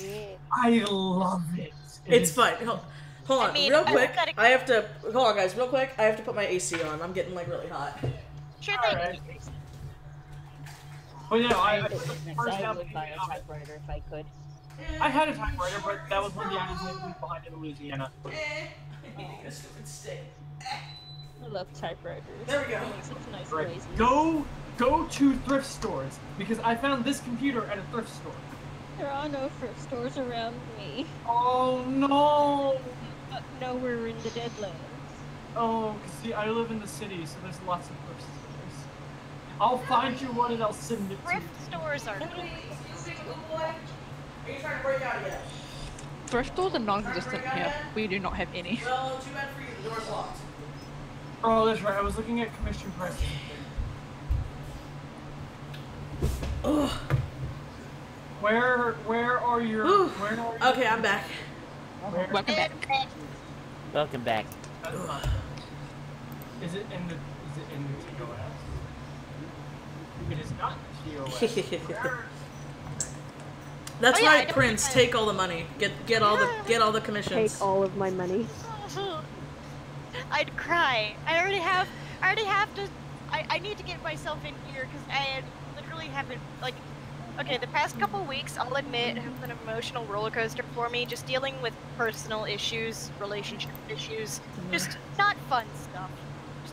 Yeah. I love it. It's fun. Hold on, I mean, real quick. aesthetic- I have to hold on, guys. Real quick, I have to put my AC on. I'm getting like really hot. Sure thing. Alright. But you know, I put the first I down would buy payment a on it. typewriter if I could. I had a typewriter, but that was when the items had moved behind in Louisiana. I love typewriters. There we go. They make such nice Right. noises. Go to thrift stores because I found this computer at a thrift store. There are no thrift stores around me. Oh no! But nowhere in the Deadlands. Oh, 'cause see, I live in the city, so there's lots of thrift stores. I'll find you one and I'll send it to you. Thrift stores are Are you trying to break out yet? Thrift stores are non-existent here. We do not have any. Well, too bad for you. The door's locked. Oh, that's right. I was looking at commission prices. Ugh. Where are your? Ooh. Where are you? Okay, I'm back. Where? Welcome back. Welcome back. That's fine. Is it in the TOS? It is not the TOS. Where? That's Oh, yeah, I right, don't Prince. think I- Take all the money. Get all the commissions. Take all of my money. I'd cry. I already have to. I need to get myself in here because I literally haven't like. Okay, the past couple weeks, I'll admit, have been an emotional roller coaster for me. Just dealing with personal issues, relationship issues, just not fun stuff.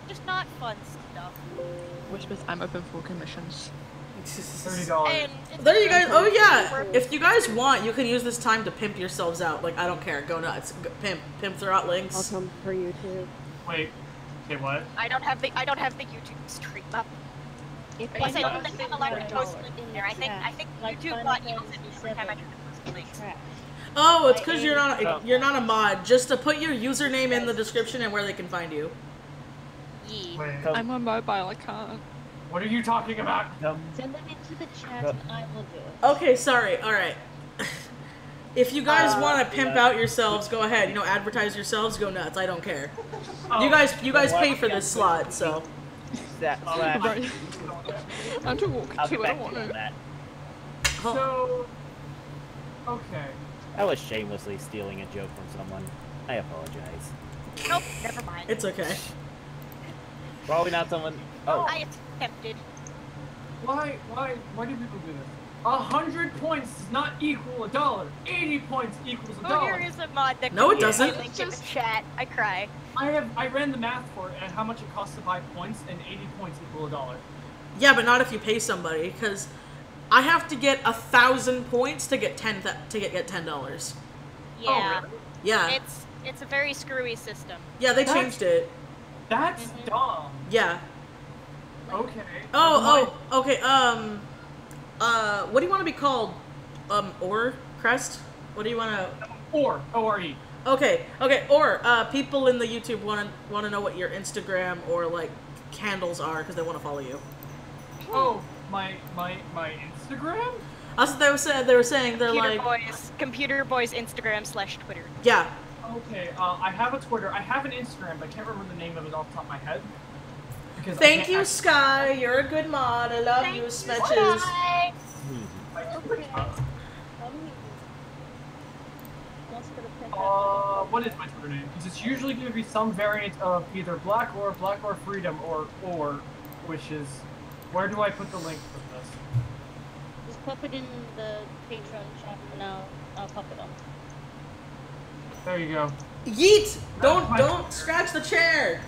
Just not fun stuff. Which means I'm open for commissions. $30. And it's There you guys. Oh yeah. We're- If you guys want, you can use this time to pimp yourselves out. Like I don't care. Go nuts. Pimp. Throw out I'll links. come for you too. Wait. Okay, what? I don't have the YouTube stream up. If Plus, I you don't think I'm allowed to post it in there. I think Like YouTube Final got yells at me Fantasy every time I VII. try to post links. Trash. Oh, it's because you're not a mod. Just to put your username in the description and where they can find you. Yeah. Wait. I'm on mobile, I can't. What are you talking about? Send them into the chat and I will do it. Okay, sorry. All right. If you guys want to pimp out yourselves, go ahead. You know, advertise yourselves. Go nuts. I don't care. Oh, You guys pay for this slot, so. That Right. I'm too walk I'll to get it. I back don't to you on want to. that. So. Okay. I was shamelessly stealing a joke from someone. I apologize. Nope, never mind. It's okay. Probably not someone. Oh, I attempted. Why do people do this? 100 points does not equal $1. 80 points equals Oh, here $1. is a mod that No, can it doesn't. link in the chat. I cry. I ran the math for it and how much it costs to buy points, and 80 points equal $1. Yeah, but not if you pay somebody, because I have to get 1,000 points to get $10. Yeah. really? Yeah. It's a very screwy system. Yeah, they changed it. That's dumb. Yeah. Okay. Okay. What do you want to be called? Or Crest? What do you want to? O-R-E. Okay. Or people in the YouTube want to know what your Instagram or like handles are because they want to follow you. Oh, my Instagram? That's what they were saying. They're Computer Boys Instagram/Twitter. Yeah. Okay. I have a Twitter. I have an Instagram, but I can't remember the name of it off the top of my head. Thank you, Sky. You're a good mod. I love you, Smetches. What is my Twitter name? Because it's usually going to be some variant of either Black or Freedom, or, which is... Where do I put the link for this? Just pop it in the Patreon chat and I'll pop it on. There you go. Yeet! Don't scratch the chair!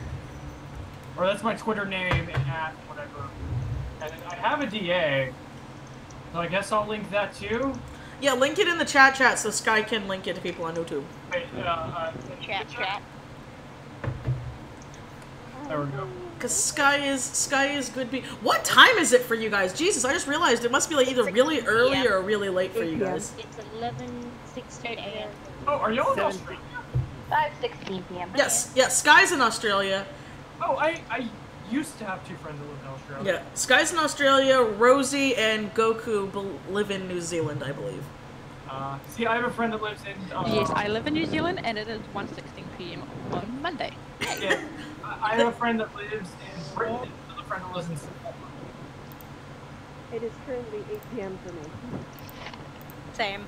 Or that's my Twitter name and at whatever. And I have a DA. So I guess I'll link that too? Yeah, link it in the chat so Sky can link it to people on YouTube. Wait, chat. There we go. Cause Sky is good. What time is it for you guys? Jesus, I just realized it must be like either really early or really late for you guys. It's 11:16 a.m. Oh, are y'all in Australia? 5:16 p.m. Yes, Sky's in Australia. Oh, I used to have two friends that live in Australia. Yeah, Sky's in Australia. Rosie and Goku live in New Zealand, I believe. See, I have a friend that lives in... yes, I live in New Zealand, and it is 1:16 p.m. on Monday. Yeah, I have a friend that lives in Britain, and another friend that lives in Singapore. It is currently 8 p.m. for me. Same.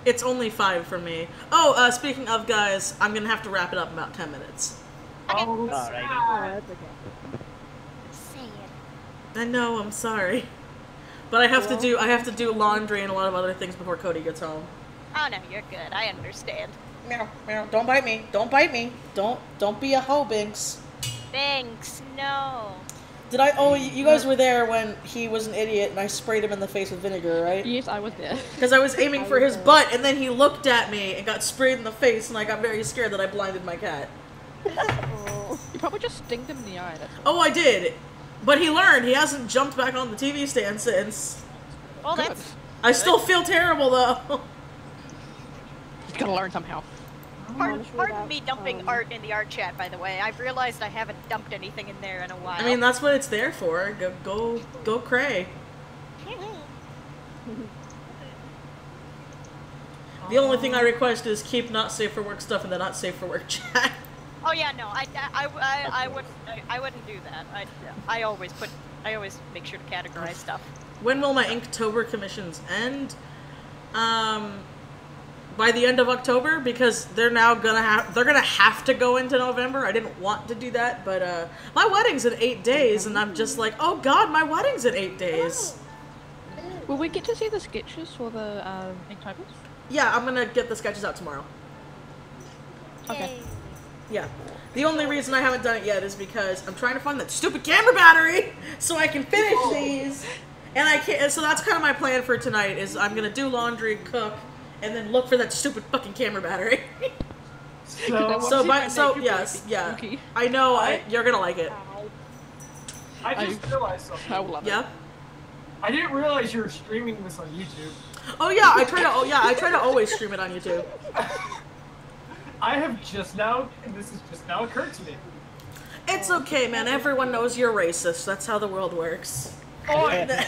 It's only 5 for me. Oh, speaking of guys, I'm gonna have to wrap it up in about 10 minutes. Oh, that's okay. I know, I'm sorry. But I have to do laundry and a lot of other things before Cody gets home. Oh no, you're good. I understand. Meow, meow. Don't bite me. Don't bite me. Don't be a hoe, Binks. Thanks. No. Did I? Oh, you guys were there when he was an idiot and I sprayed him in the face with vinegar, right? Yes, I was there. Because I was aiming for his butt and then he looked at me and got sprayed in the face and I got very scared that I blinded my cat. You probably just stinged him in the eye. That's Oh, I did. But he learned. He hasn't jumped back on the TV stand since. Well, that's... I still feel terrible, though. He's gotta learn somehow. Pardon me dumping art in the art chat, by the way. I've realized I haven't dumped anything in there in a while. I mean, that's what it's there for. Go cray. The only thing I request is keep not safe for work stuff in the not safe for work chat. Oh yeah, no, I wouldn't do that. I always make sure to categorize stuff. When will my Inktober commissions end? By the end of October, because they're gonna have to go into November. I didn't want to do that, but my wedding's in 8 days, and I'm just like, oh god, my wedding's in 8 days. Will we get to see the sketches for the Inktober? Yeah, I'm gonna get the sketches out tomorrow. Okay. Yeah. The only reason I haven't done it yet is because I'm trying to find that stupid camera battery so I can finish these. And I can't. So that's kind of my plan for tonight. Is I'm gonna do laundry, cook, and then look for that stupid fucking camera battery. Yes, yeah. I know you're gonna like it. I just realized something. I love it. Yeah. I didn't realize you were streaming this on YouTube. Oh yeah, I try to always stream it on YouTube. I have just now, and this has just now occurred to me. It's okay, man. Everyone knows you're racist. That's how the world works. Oh, okay.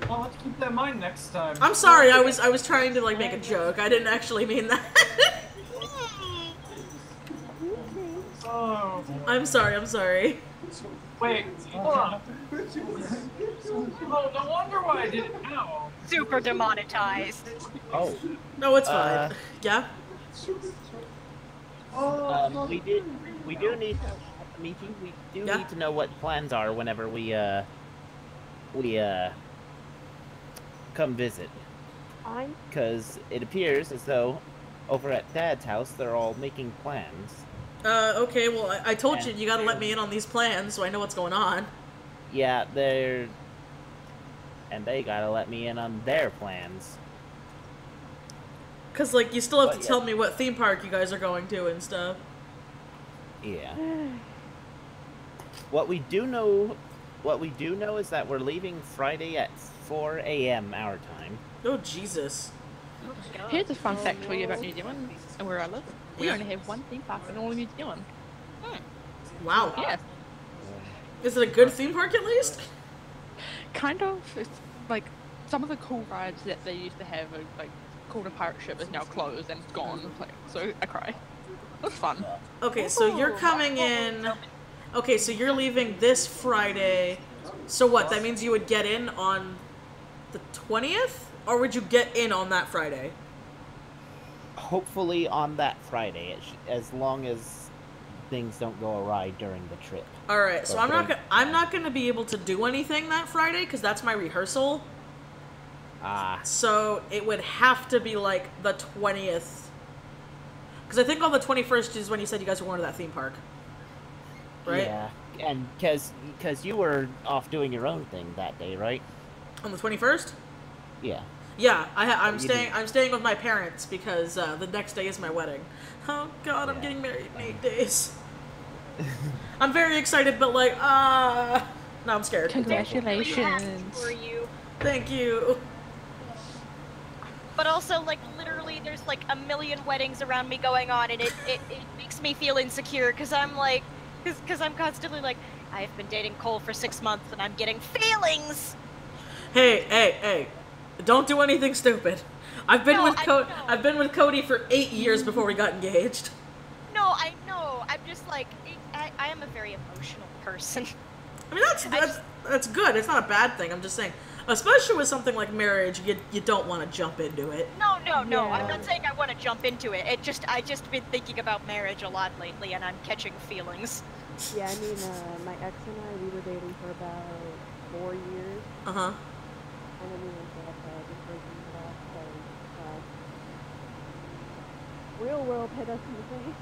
I'll have to keep that in mind next time. I'm sorry. I was trying to like make a joke. I didn't actually mean that. Oh. I'm sorry. Wait, hold on. Oh, no wonder why I didn't know. Super demonetized. Oh. No, it's fine. Yeah? We do need to know what plans are whenever we come visit. Because it appears as though over at Dad's house they're all making plans. Okay, well, I told you gotta let me in on these plans so I know what's going on. Yeah, they're and they gotta let me in on their plans. Cause like you still have But to tell me what theme park you guys are going to and stuff. Yeah. What we do know is that we're leaving Friday at 4 a.m. our time. Oh Jesus! Here's a fun fact for you about New Zealand and where I live. We only have one theme park in all of New Zealand. Wow. Yeah. Is it a good theme park at least? Kind of. It's like some of the cool rides that they used to have, like called a pirate ship, is now closed and gone. Like, so I cry. It's fun. Okay, so you're coming in. Okay, so you're leaving this Friday. So what? That means you would get in on the 20th, or would you get in on that Friday? Hopefully on that Friday, as long as things don't go awry during the trip. All right, so I'm not gonna be able to do anything that Friday because that's my rehearsal. So it would have to be like the 20th. Because I think on the 21st is when you said you guys were going to that theme park. Right? Yeah, and because you were off doing your own thing that day, right? On the 21st? Yeah. Yeah, I'm staying with my parents because the next day is my wedding. Oh God, I'm getting married in 8 days. I'm very excited, but like, no, I'm scared. Congratulations. For you. Thank you. But also, like, literally, there's like a million weddings around me going on, and it makes me feel insecure because I'm like, because I'm constantly like, I've been dating Cole for 6 months and I'm getting feelings. Hey, don't do anything stupid. I've been with Cody for 8 years before we got engaged. No, I know. I'm just like, I am a very emotional person. I mean, that's good. It's not a bad thing. I'm just saying, especially with something like marriage, you don't want to jump into it. No. I'm not saying I want to jump into it. I just been thinking about marriage a lot lately, and I'm catching feelings. Yeah, I mean, my ex and I, we were dating for about 4 years. Uh-huh. And then we went to the breaking it off, so real world hit us in the face.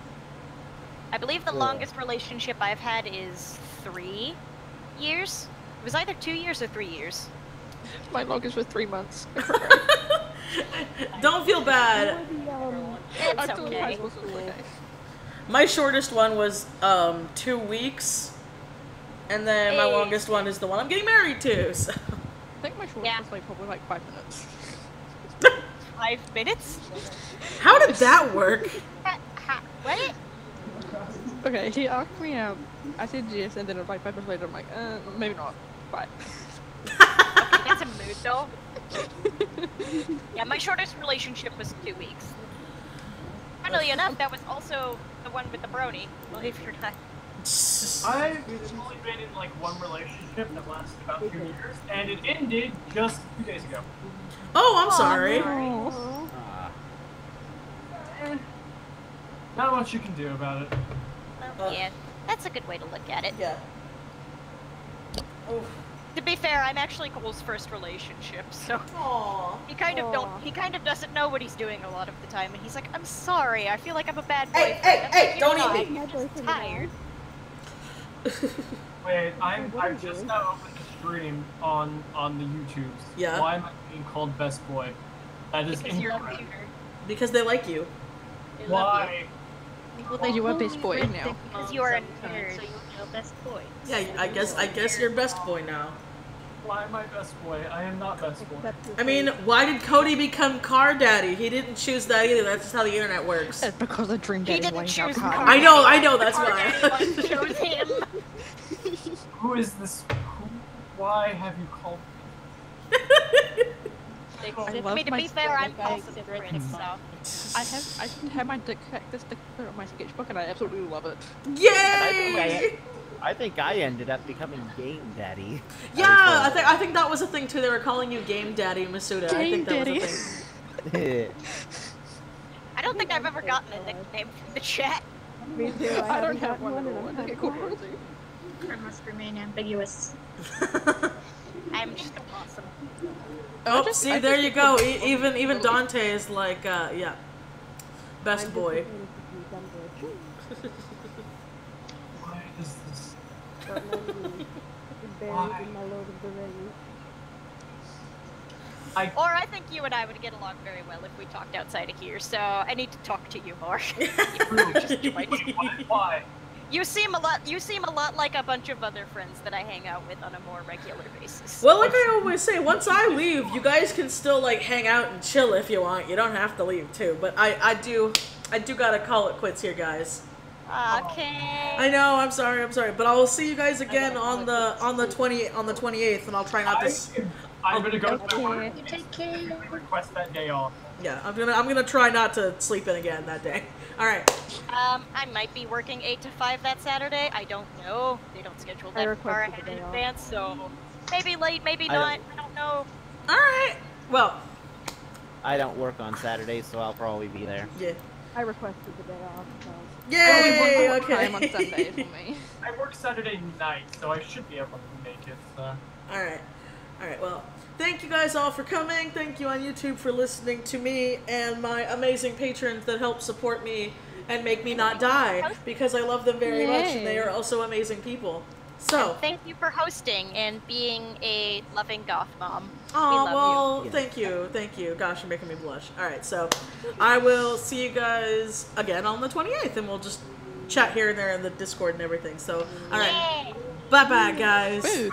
I believe the longest relationship I've had is 3 years. It was either 2 years or 3 years. My longest was 3 months. Don't feel bad. It's okay. My shortest one was 2 weeks, and then my longest one is the one I'm getting married to. So. I think my shortest was like probably like 5 minutes. 5 minutes? How did that work? What? Okay, he asked me out. I said yes, and then like 5 minutes later, I'm like, maybe not. Bye. Okay, that's a mood though. Yeah, my shortest relationship was 2 weeks. Funnily enough, that was also the one with the brony, believe it or not. I've only been in like one relationship that lasted about 2 years, and it ended just 2 days ago. Oh, I'm sorry. Not much you can do about it. Yeah, that's a good way to look at it. Yeah. To be fair, I'm actually Cole's first relationship, so he kind of doesn't know what he's doing a lot of the time, and he's like, "I'm sorry, I feel like I'm a bad boyfriend." Hey, don't eat me. I'm just tired. Wait, I've just now opened the stream on the YouTubes. Yeah. Why am I being called best boy? That is Because you're a incorrect. computer. Because they like you. Why? Well, you are best boy now. Because you are a nerd. So you know best boy. Yeah, I guess you're best boy now. Why am I best boy? I am not best boy. I mean, why did Cody become car daddy? He didn't choose that either. That's just how the internet works. It's because of Dream Daddy. He didn't choose car. I know. That's Car why. Daddy chose him. Who is this? Why have you called me? I mean, to be fair, I'm also different, so. I have my dick cactus sticker on my sketchbook, and I absolutely love it. Yay! I think I ended up becoming Game Daddy. Yeah, I think that was a thing too. They were calling you Game Daddy Masuda. I think that was a thing. I don't think I've ever gotten a nickname from the chat. Me too. I don't have one and at all. I'm I kind get of called glad. Rosie. It must remain ambiguous. I'm just awesome. Oh, see, there you go. Even Dante is like, yeah, best boy. Why is this? Buried in my Lord of the Rings. Or I think you and I would get along very well if we talked outside of here, so I need to talk to you more. Why? You seem a lot like a bunch of other friends that I hang out with on a more regular basis. Well, like I always say, once I leave, you guys can still like hang out and chill if you want. You don't have to leave too. But I do gotta call it quits here, guys. Okay. I know. I'm sorry. But I will see you guys again on the 28th, and I'll try not to. I'm gonna go Okay. to work. Take care. Request that day off. Yeah, I'm gonna try not to sleep in again that day. All right. I might be working 8 to 5 that Saturday. I don't know. They don't schedule that far ahead in advance, so maybe late, maybe not. I don't know. All right. Well, I don't work on Saturdays, so I'll probably be there. yeah. I requested the day off, so. Yay! Okay. Time on Sunday for me. I work Saturday night, so I should be able to make it. All right. Well, thank you guys all for coming. Thank you on YouTube for listening to me and my amazing patrons that help support me and make me not die, because I love them very much, and they are also amazing people. So, and thank you for hosting and being a loving goth mom. oh, we love well, you. thank you. Gosh, you're making me blush. All right, so I will see you guys again on the 28th, and we'll just chat here and there in the Discord and everything. So, all right, bye-bye, guys. Boo.